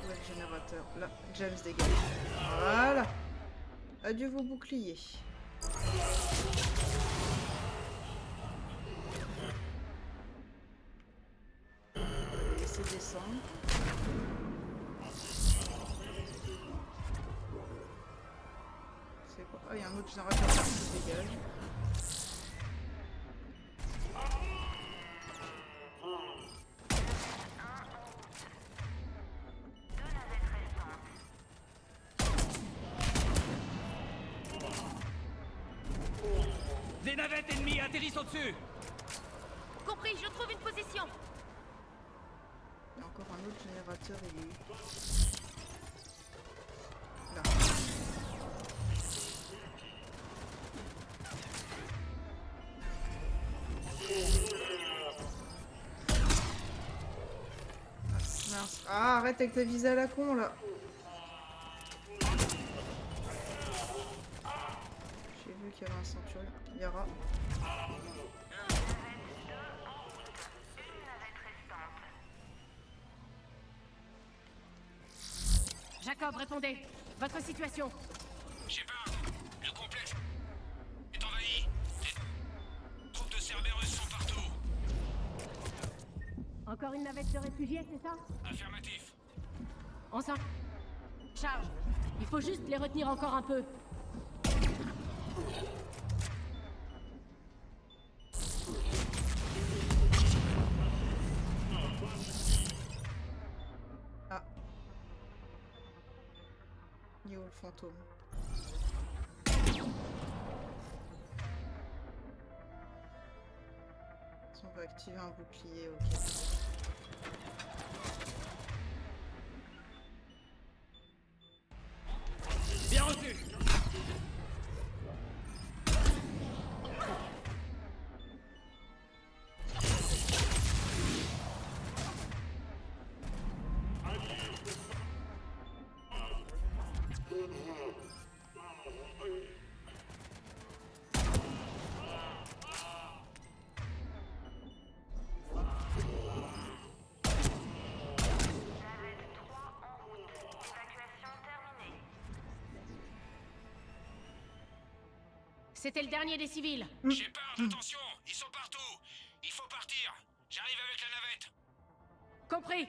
Où est le générateur? Là, James dégage. Voilà. Adieu vos boucliers. Laissez descendre. C'est quoi? Ah, il y a un autre générateur qui se dégage. Des navettes ennemies atterrissent au-dessus. Compris, je trouve une position. Il y a encore un autre générateur, il est où? Là. Mince. Ah, arrête avec ta visée à la con là. J'ai vu qu'il y avait un centurion. Yara. Jacob, répondez. Votre situation. Shepard, le complexe est envahi. Les troupes de Cerberus sont partout. Encore une navette de réfugiés, c'est ça? Affirmatif. On s'en charge. Il faut juste les retenir encore un peu. Ah. Il est où le fantôme? On va activer un bouclier, ok. C'était le dernier des civils. Shepard, attention, ils sont partout. Il faut partir. J'arrive avec la navette. Compris.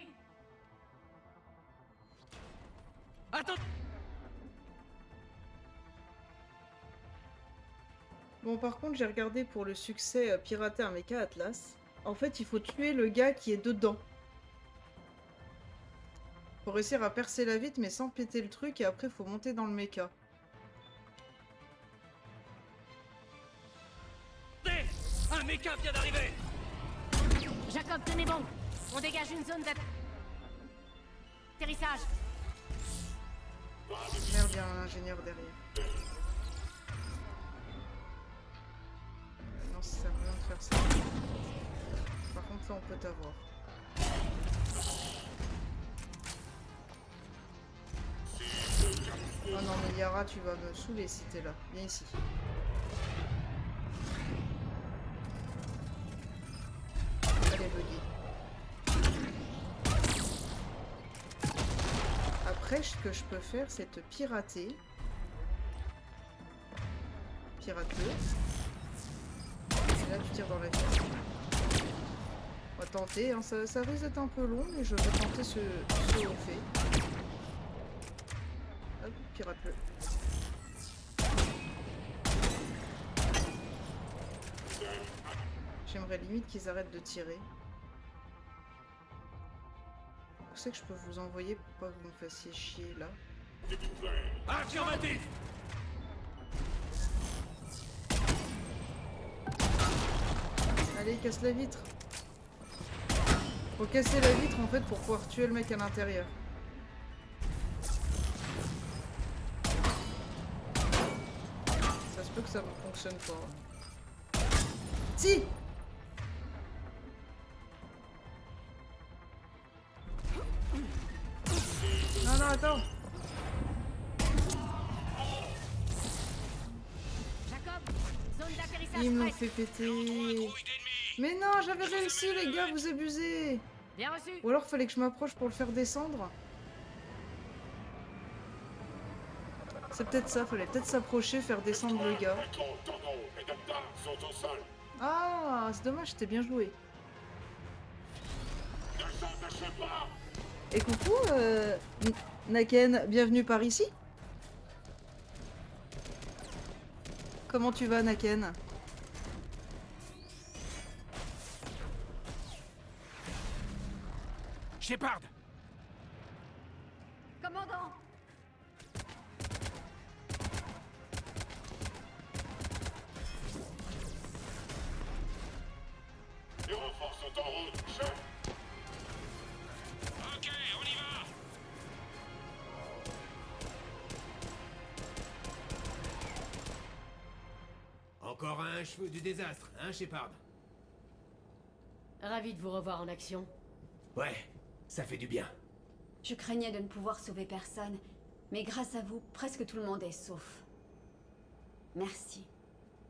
Attends. Bon, par contre, j'ai regardé pour le succès pirater un mecha Atlas. En fait, il faut tuer le gars qui est dedans. Faut réussir à percer la vitre, mais sans péter le truc, et après, faut monter dans le mecha. Un mecha vient d'arriver. Jacob, tenez bon. On dégage une zone d'atterrissage. Merde, il y a un ingénieur derrière. Non, ça sert à rien de faire ça. Par contre, là, on peut t'avoir. Oh non, mais Yara, tu vas me saouler si t'es là. Viens ici. Allez, Buggy. Après, ce que je peux faire, c'est te pirater. Pirate-le. Et là, tu tires dans la vie. On va tenter, hein. Ça risque d'être un peu long, mais je vais tenter ce fait. Hop, pirate-le. J'aimerais limite qu'ils arrêtent de tirer. Où c'est que je peux vous envoyer pour pas que vous me fassiez chier là? Affirmatif. Allez, casse la vitre. Faut casser la vitre en fait pour pouvoir tuer le mec à l'intérieur. Ça se peut que ça ne fonctionne pas. Si! Non, non, attends. Jacob, zone d'atterrissage Il me prête. fait péter. Mais non, j'avais réussi les gars, vous abusez. Bien reçu. Ou alors fallait que je m'approche pour le faire descendre. C'est peut-être ça, fallait peut-être s'approcher, faire descendre le gars. Ah, c'est dommage, c'était bien joué. Et coucou, Naken, bienvenue par ici. Comment tu vas, Naken? Shepard! Commandant! Les renforts sont en route, chef. Ok, on y va. Encore un cheveu du désastre, hein, Shepard? Ravi de vous revoir en action. Ouais, ça fait du bien. Je craignais de ne pouvoir sauver personne, mais grâce à vous, presque tout le monde est sauf. Merci.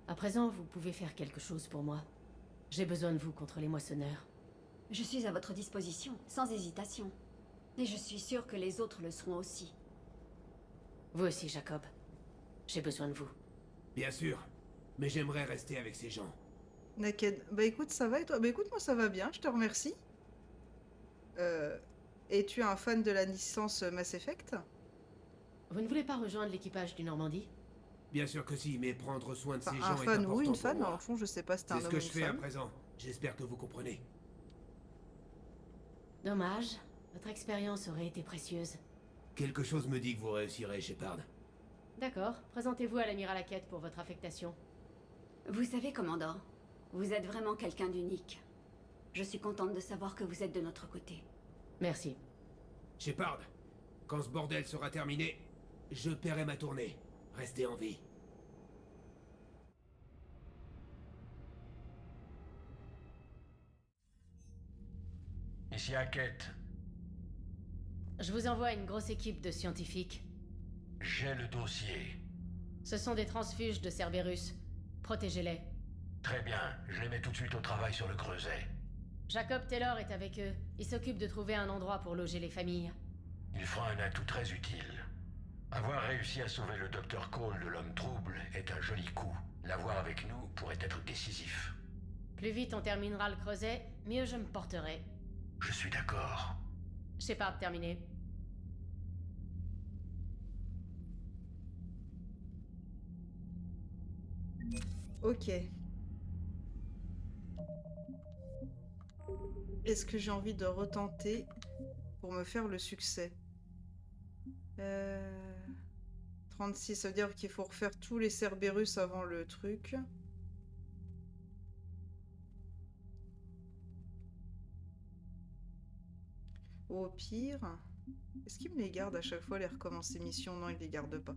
À présent, vous pouvez faire quelque chose pour moi. J'ai besoin de vous contre les moissonneurs. Je suis à votre disposition, sans hésitation. Et je suis sûre que les autres le seront aussi. Vous aussi, Jacob. J'ai besoin de vous. Bien sûr, mais j'aimerais rester avec ces gens. Naken, bah écoute, ça va et toi? Bah écoute, moi ça va bien, je te remercie. Et tu es un fan de la licence Mass Effect? Vous ne voulez pas rejoindre l'équipage du Normandie? Bien sûr que si, mais prendre soin de Enfin, ces un gens est fan important ou une pour fan, moi. en fond, je sais pas si t'es un C'est ce homme que ou je une fais à femme. présent. J'espère que vous comprenez. Dommage. Votre expérience aurait été précieuse. Quelque chose me dit que vous réussirez, Shepard. D'accord. Présentez-vous à l'amiral Hackett pour votre affectation. Vous savez, commandant, vous êtes vraiment quelqu'un d'unique. Je suis contente de savoir que vous êtes de notre côté. Merci. Shepard, quand ce bordel sera terminé, je paierai ma tournée. Restez en vie. Ici Hackett. Je vous envoie une grosse équipe de scientifiques. J'ai le dossier. Ce sont des transfuges de Cerberus. Protégez-les. Très bien, je les mets tout de suite au travail sur le creuset. Jacob Taylor est avec eux. Il s'occupe de trouver un endroit pour loger les familles. Il fera un atout très utile. Avoir réussi à sauver le docteur Cole de l'homme trouble est un joli coup. L'avoir avec nous pourrait être décisif. Plus vite on terminera le creuset, mieux je me porterai. Je suis d'accord. Shepard, terminé. Ok. Est-ce que j'ai envie de retenter pour me faire le succès 36, ça veut dire qu'il faut refaire tous les Cerberus avant le truc. Ou au pire... Est-ce qu'il me les garde à chaque fois, les recommencer missions? Non, il les garde pas.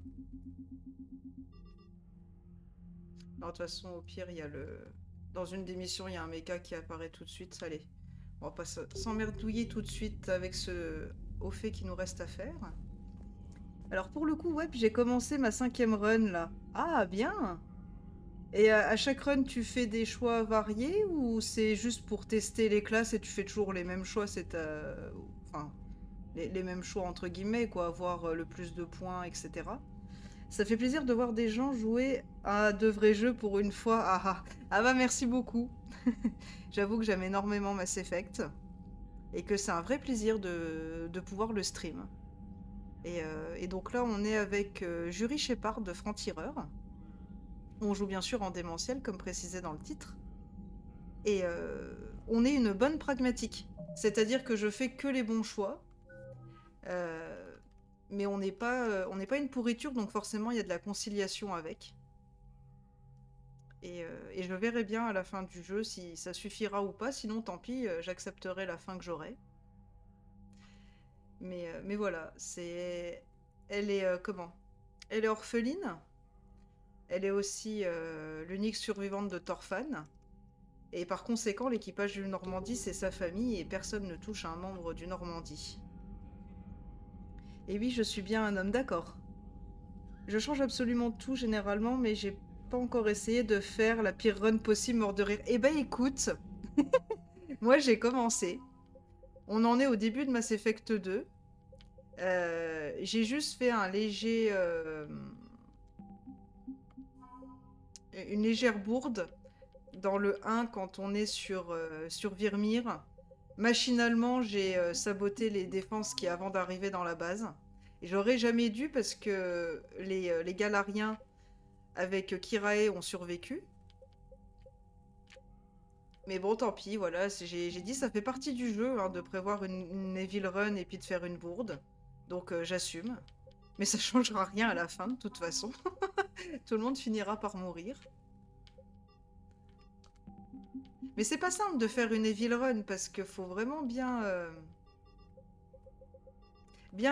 Non, de toute façon, au pire, il y a le... Dans une des missions, il y a un méca qui apparaît tout de suite. Allez, on va pas s'emmerdouiller tout de suite avec ce... au fait qu'il nous reste à faire. Alors pour le coup, ouais, j'ai commencé ma 5e run, là. Ah, bien! Et à chaque run, tu fais des choix variés ou c'est juste pour tester les classes et tu fais toujours les mêmes choix? C'est enfin, les mêmes choix entre guillemets, quoi, avoir le plus de points, etc. Ça fait plaisir de voir des gens jouer à de vrais jeux pour une fois. Ah ah, ah bah merci beaucoup. J'avoue que j'aime énormément Mass Effect et que c'est un vrai plaisir de pouvoir le stream. Et donc là, on est avec Jury Shepard de Franc-Tireur. On joue bien sûr en démentiel, comme précisé dans le titre. Et on est une bonne pragmatique. C'est-à-dire que je fais que les bons choix. Mais on n'est pas une pourriture, donc forcément, il y a de la conciliation avec. Et je verrai bien à la fin du jeu si ça suffira ou pas. Sinon, tant pis, j'accepterai la fin que j'aurai. Mais voilà, c'est... Elle est... comment? Elle est orpheline. Elle est aussi l'unique survivante de Torfan. Et par conséquent, l'équipage du Normandie, c'est sa famille et personne ne touche à un membre du Normandie. Et oui, je suis bien un homme, d'accord. Je change absolument tout généralement, mais j'ai pas encore essayé de faire la pire run possible, mort de rire. Eh ben écoute, moi j'ai commencé. On en est au début de Mass Effect 2. J'ai juste fait un léger... une légère bourde dans le 1 quand on est sur Virmire. Machinalement, j'ai saboté les défenses qui avant d'arriver dans la base. Et j'aurais jamais dû parce que les Galariens avec Kirae ont survécu. Mais bon, tant pis, voilà. J'ai dit ça fait partie du jeu hein, de prévoir une Evil Run et puis de faire une bourde. Donc j'assume. Mais ça changera rien à la fin de toute façon. Tout le monde finira par mourir. Mais c'est pas simple de faire une Evil Run parce qu'il faut vraiment bien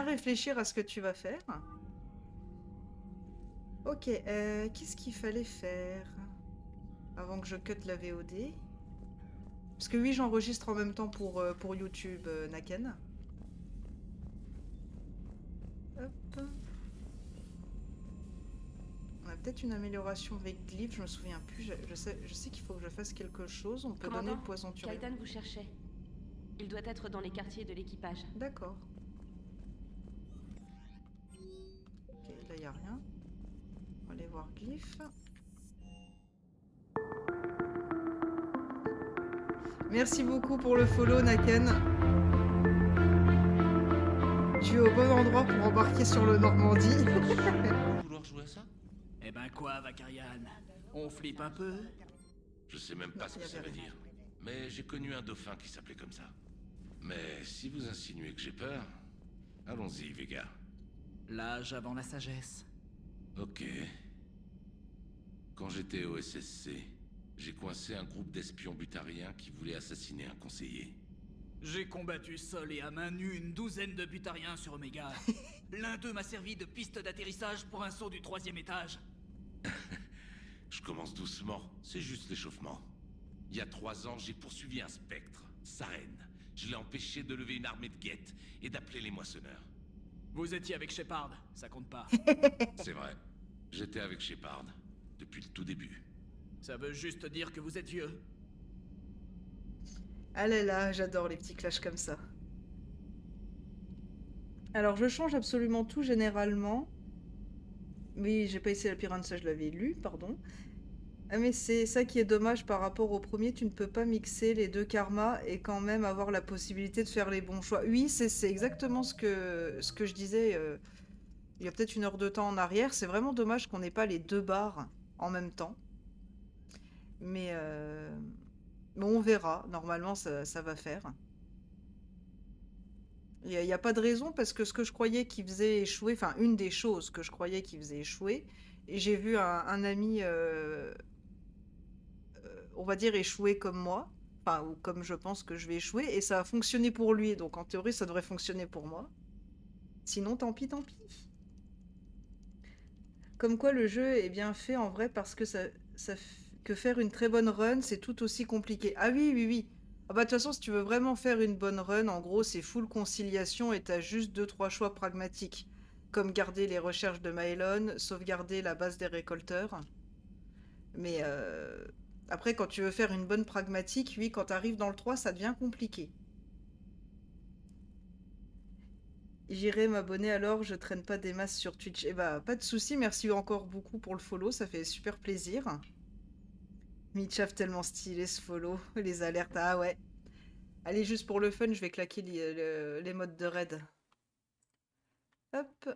réfléchir à ce que tu vas faire. Ok, qu'est-ce qu'il fallait faire avant que je cut la VOD? Parce que oui, j'enregistre en même temps pour YouTube, Naken. Hop. On a peut-être une amélioration avec Glyph, je me souviens plus. Je sais qu'il faut que je fasse quelque chose. On peut donner le poison turbine. Kaidan vous cherchait. Il doit être dans les quartiers de l'équipage. D'accord. Ok, là il n'y a rien. On va aller voir Glyph. Merci beaucoup pour le follow, Naken. Tu es au bon endroit pour embarquer sur le Normandie. Vouloir jouer à ça? Eh ben quoi, Vakarian? On flippe un peu? Je sais même pas ce que ça veut dire. Mais j'ai connu un dauphin qui s'appelait comme ça. Mais si vous insinuez que j'ai peur, allons-y, Vega. L'âge avant la sagesse. Ok. Quand j'étais au SSC, j'ai coincé un groupe d'espions butariens qui voulaient assassiner un conseiller. J'ai combattu seul et à main nue une douzaine de butariens sur Omega. L'un d'eux m'a servi de piste d'atterrissage pour un saut du 3e étage. Je commence doucement, c'est juste l'échauffement. Il y a 3 ans, j'ai poursuivi un spectre, Saren. Je l'ai empêché de lever une armée de guettes et d'appeler les moissonneurs. Vous étiez avec Shepard, ça compte pas. C'est vrai, j'étais avec Shepard, depuis le tout début. Ça veut juste dire que vous êtes vieux. Ah là là, j'adore les petits clashs comme ça. Alors, je change absolument tout généralement. Oui, j'ai pas essayé la piranha, ça je l'avais lu, pardon. Ah mais c'est ça qui est dommage par rapport au premier, tu ne peux pas mixer les deux karmas et quand même avoir la possibilité de faire les bons choix. Oui, c'est exactement ce que je disais il y a peut-être une heure de temps en arrière. C'est vraiment dommage qu'on n'ait pas les deux barres en même temps. Mais bon, on verra. Normalement, ça va faire. Il n'y a pas de raison parce que ce que je croyais qui faisait échouer, enfin une des choses que je croyais qui faisait échouer, et j'ai vu un ami, on va dire, échouer comme moi, enfin, ou comme je pense que je vais échouer, et ça a fonctionné pour lui, donc en théorie ça devrait fonctionner pour moi. Sinon, tant pis, tant pis. Comme quoi le jeu est bien fait en vrai parce que que faire une très bonne run, c'est tout aussi compliqué. Ah oui, oui, oui. Ah bah de toute façon, si tu veux vraiment faire une bonne run, en gros, c'est full conciliation et t'as juste 2-3 choix pragmatiques. Comme garder les recherches de Maelon, sauvegarder la base des récolteurs. Mais après, quand tu veux faire une bonne pragmatique, oui, quand t'arrives dans le 3, ça devient compliqué. J'irai m'abonner alors, je traîne pas des masses sur Twitch. Eh bah, pas de souci, merci encore beaucoup pour le follow, ça fait super plaisir. Mitchaf tellement stylé ce follow, les alertes, ah ouais. Allez, juste pour le fun, je vais claquer les modes de raid. Hop,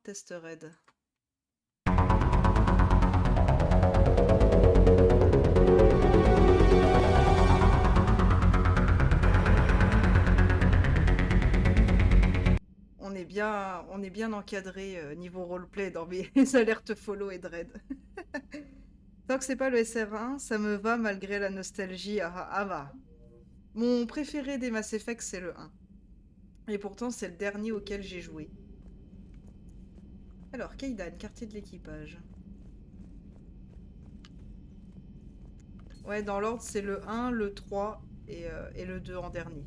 test raid. On est bien encadré niveau roleplay dans mes alertes follow et de raid. Tant que c'est pas le SR1, ça me va malgré la nostalgie. Ah va. Mon préféré des Mass Effect, c'est le 1. Et pourtant, c'est le dernier auquel j'ai joué. Alors, Kaidan, quartier de l'équipage. Ouais, dans l'ordre, c'est le 1, le 3 et le 2 en dernier.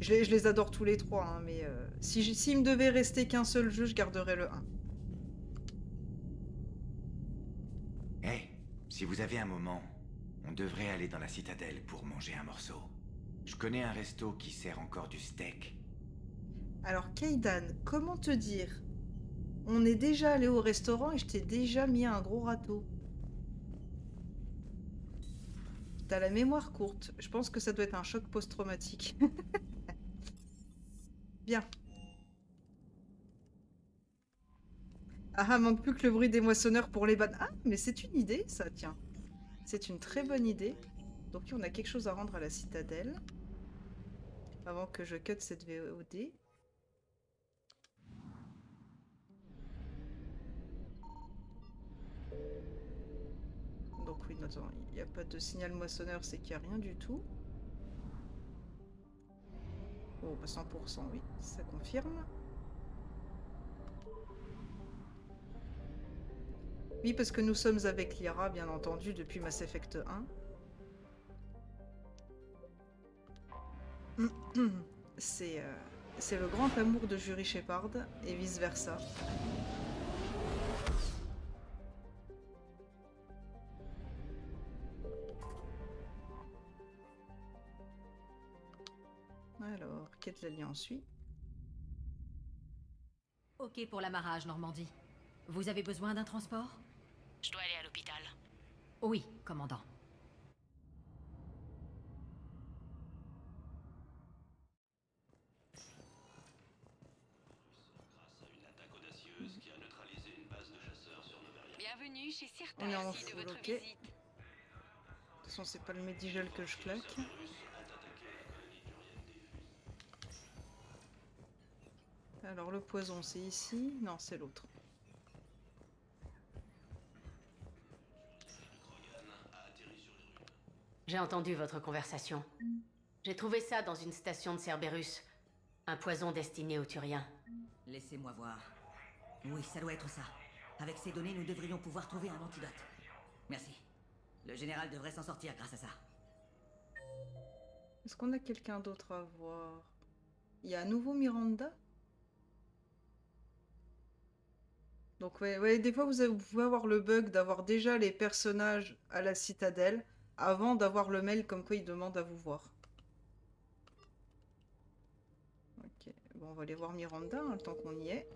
Je les adore tous les trois, hein, mais s'il me devait rester qu'un seul jeu, je garderais le 1. Hey, si vous avez un moment, on devrait aller dans la citadelle pour manger un morceau. Je connais un resto qui sert encore du steak. Alors, Kaidan, comment te dire? On est déjà allé au restaurant et je t'ai déjà mis un gros râteau. T'as la mémoire courte. Je pense que ça doit être un choc post-traumatique. Bien. Ah, manque plus que le bruit des moissonneurs pour les bannes. Ah, mais c'est une idée, ça, tiens. C'est une très bonne idée. Donc, on a quelque chose à rendre à la citadelle. Avant que je cut cette VOD. Donc oui, attends, il n'y a pas de signal moissonneur, c'est qu'il n'y a rien du tout. Oh, bah 100%, oui, ça confirme. Oui, parce que nous sommes avec Liara, bien entendu, depuis Mass Effect 1. C'est le grand amour de Jury Shepard, et vice-versa. Alors, quête l'Alliance suit. Ok pour l'amarrage, Normandie. Vous avez besoin d'un transport? Je dois aller à l'hôpital. Oui, commandant. Bienvenue chez On est en Certa, de full, votre ok. visite. De toute façon, c'est pas le Medigel que je claque. Alors, le poison, c'est ici. Non, c'est l'autre. J'ai entendu votre conversation. J'ai trouvé ça dans une station de Cerberus. Un poison destiné aux Turiens. Laissez-moi voir. Oui, ça doit être ça. Avec ces données, nous devrions pouvoir trouver un antidote. Merci. Le général devrait s'en sortir grâce à ça. Est-ce qu'on a quelqu'un d'autre à voir? Il y a à nouveau Miranda? Donc ouais, des fois vous pouvez avoir le bug d'avoir déjà les personnages à la citadelle avant d'avoir le mail comme quoi ils demandent à vous voir. Ok, bon on va aller voir Miranda hein, le temps qu'on y est.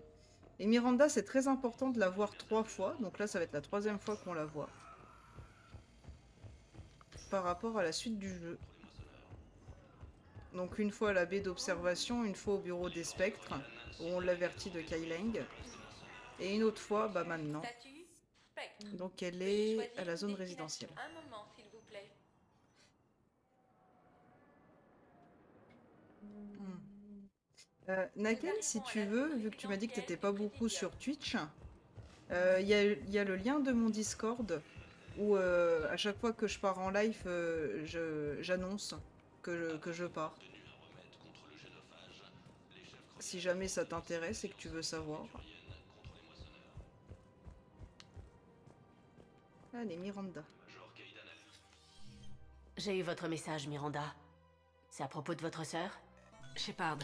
Et Miranda c'est très important de la voir 3 fois, donc là ça va être la 3e fois qu'on la voit. par rapport à la suite du jeu. Donc une fois à la baie d'observation, une fois au bureau des spectres, où on l'avertit de Kailang, et une autre fois, bah maintenant. Donc elle est à la zone résidentielle. Un moment, s'il vous plaît. Naken, si tu veux, vu que tu m'as dit que t'étais pas beaucoup sur Twitch, il y a le lien de mon Discord où à chaque fois que je pars en live, j'annonce que je pars. Si jamais ça t'intéresse et que tu veux savoir. Allez, Miranda. J'ai eu votre message, Miranda. C'est à propos de votre sœur? Shepard,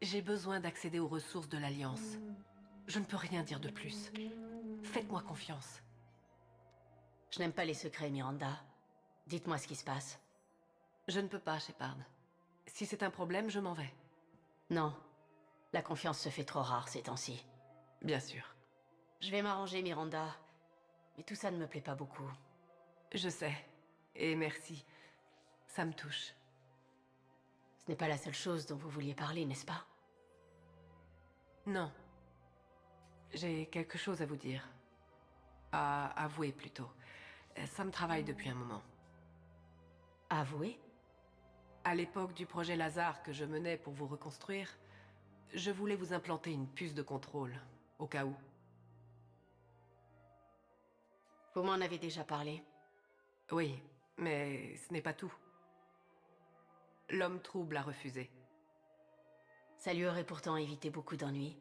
j'ai besoin d'accéder aux ressources de l'Alliance. Je ne peux rien dire de plus. Faites-moi confiance. Je n'aime pas les secrets, Miranda. Dites-moi ce qui se passe. Je ne peux pas, Shepard. Si c'est un problème, je m'en vais. Non. La confiance se fait trop rare ces temps-ci. Bien sûr. Je vais m'arranger, Miranda. Mais tout ça ne me plaît pas beaucoup. Je sais. Et merci. Ça me touche. Ce n'est pas la seule chose dont vous vouliez parler, n'est-ce pas? Non. J'ai quelque chose à vous dire. À avouer, plutôt. Ça me travaille depuis un moment. Avouer? À l'époque du projet Lazare que je menais pour vous reconstruire, je voulais vous implanter une puce de contrôle, au cas où. Vous m'en avez déjà parlé. Oui, mais ce n'est pas tout. L'homme trouble a refusé. Ça lui aurait pourtant évité beaucoup d'ennuis.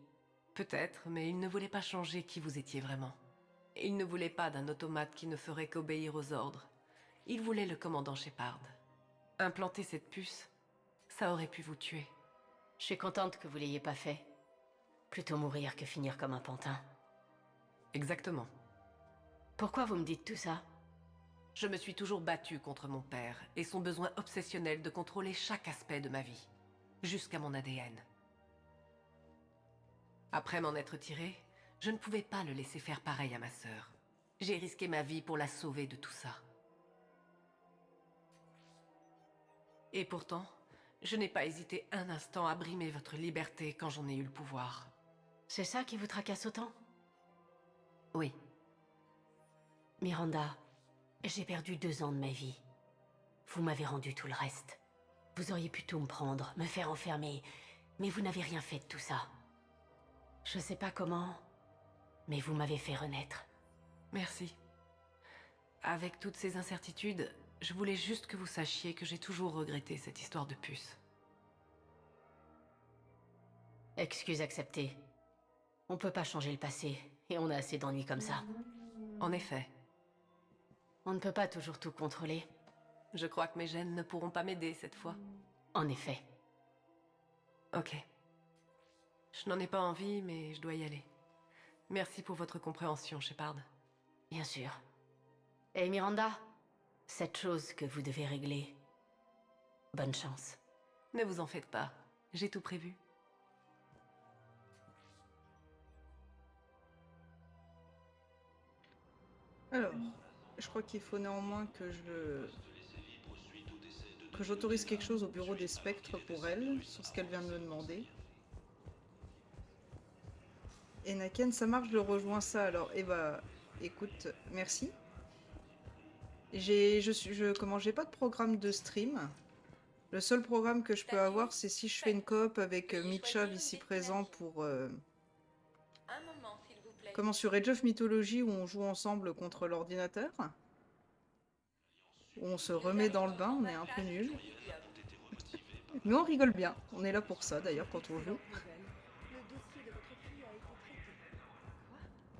Peut-être, mais il ne voulait pas changer qui vous étiez vraiment. Il ne voulait pas d'un automate qui ne ferait qu'obéir aux ordres. Il voulait le commandant Shepard. Implanter cette puce, ça aurait pu vous tuer. Je suis contente que vous l'ayez pas fait. Plutôt mourir que finir comme un pantin. Exactement. Pourquoi vous me dites tout ça? Je me suis toujours battue contre mon père et son besoin obsessionnel de contrôler chaque aspect de ma vie, jusqu'à mon ADN. Après m'en être tirée, je ne pouvais pas le laisser faire pareil à ma sœur. J'ai risqué ma vie pour la sauver de tout ça. Et pourtant, je n'ai pas hésité un instant à brimer votre liberté quand j'en ai eu le pouvoir. C'est ça qui vous tracasse autant? Oui. Miranda, j'ai perdu 2 ans de ma vie. Vous m'avez rendu tout le reste. Vous auriez pu tout me prendre, me faire enfermer, mais vous n'avez rien fait de tout ça. Je sais pas comment, mais vous m'avez fait renaître. Merci. Avec toutes ces incertitudes, je voulais juste que vous sachiez que j'ai toujours regretté cette histoire de puce. Excuse acceptée. On peut pas changer le passé, et on a assez d'ennuis comme ça. En effet. On ne peut pas toujours tout contrôler. Je crois que mes gènes ne pourront pas m'aider cette fois. En effet. Ok. Je n'en ai pas envie, mais je dois y aller. Merci pour votre compréhension, Shepard. Bien sûr. Et Miranda, cette chose que vous devez régler. Bonne chance. Ne vous en faites pas. J'ai tout prévu. Alors, je crois qu'il faut néanmoins que j'autorise quelque chose au bureau des spectres pour elle, sur ce qu'elle vient de me demander. Et Naken, ça marche, je rejoins ça alors. Eh bah, écoute, merci. J'ai pas de programme de stream. Le seul programme que je peux avoir, c'est si je fais une coop avec Mitchav ici présent pour... Un moment, s'il vous plaît. Comment sur Age of Mythology où on joue ensemble contre l'ordinateur. Où on se remet dans le bain, on est un peu nuls. Mais on rigole bien, on est là pour ça d'ailleurs quand on joue.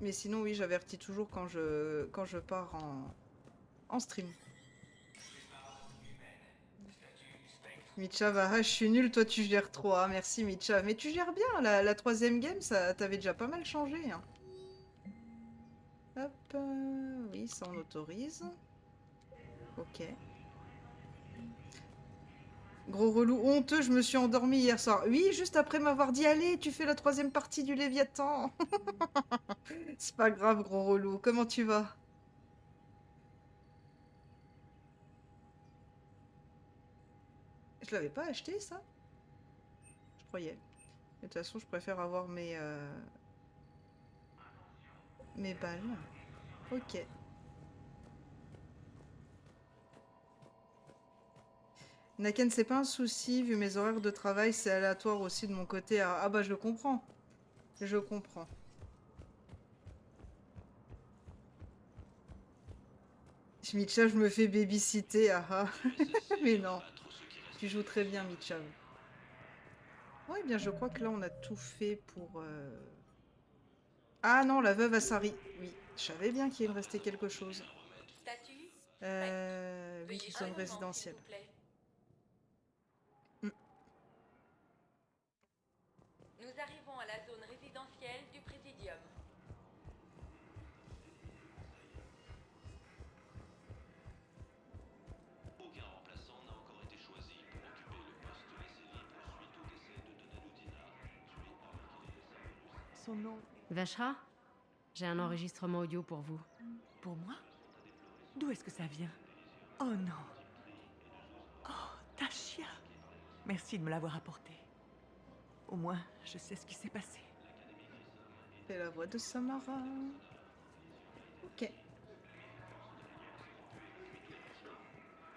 Mais sinon oui, j'avertis toujours quand je pars en stream. Mitchav, ah, je suis nul, toi tu gères trop. Ah, merci Mitchav. Mais tu gères bien, la 3ème game, ça t'avait déjà pas mal changé. Hein. Hop, oui, ça on autorise. Ok. Gros relou honteux, je me suis endormi hier soir. Oui, juste après m'avoir dit, allez, tu fais la 3ème partie du Léviathan. C'est pas grave, gros relou. Comment tu vas? Je l'avais pas acheté, ça? Je croyais. De toute façon, je préfère avoir mes balles. Ok. Naken, c'est pas un souci, vu mes horaires de travail, c'est aléatoire aussi de mon côté. Ah bah je comprends. Je comprends. Mitcha, je me fais babysitter, ah ah. Mais non. Tu joues très bien, Mitcha. Ouais, bien, je crois que là, on a tout fait pour... Ah non, la veuve Asari. Oui, je savais bien qu'il me restait quelque chose. Oui, zone résidentielle. Nous arrivons à la zone résidentielle du Présidium. Aucun remplaçant n'a encore été choisi pour occuper le poste laissé libre suite au décès de Donaludina, tué avant qu'il ait sa Son nom. Vashra, j'ai un enregistrement audio pour vous. Pour moi? D'où est-ce que ça vient? Oh non. Oh, Tashia. Merci de me l'avoir apporté. Au moins, je sais ce qui s'est passé. C'est la voix de Samara. Ok.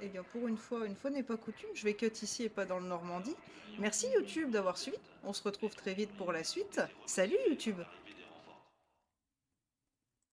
Eh bien, pour une fois n'est pas coutume, je vais cut ici et pas dans le Normandie. Merci YouTube d'avoir suivi. On se retrouve très vite pour la suite. Salut YouTube!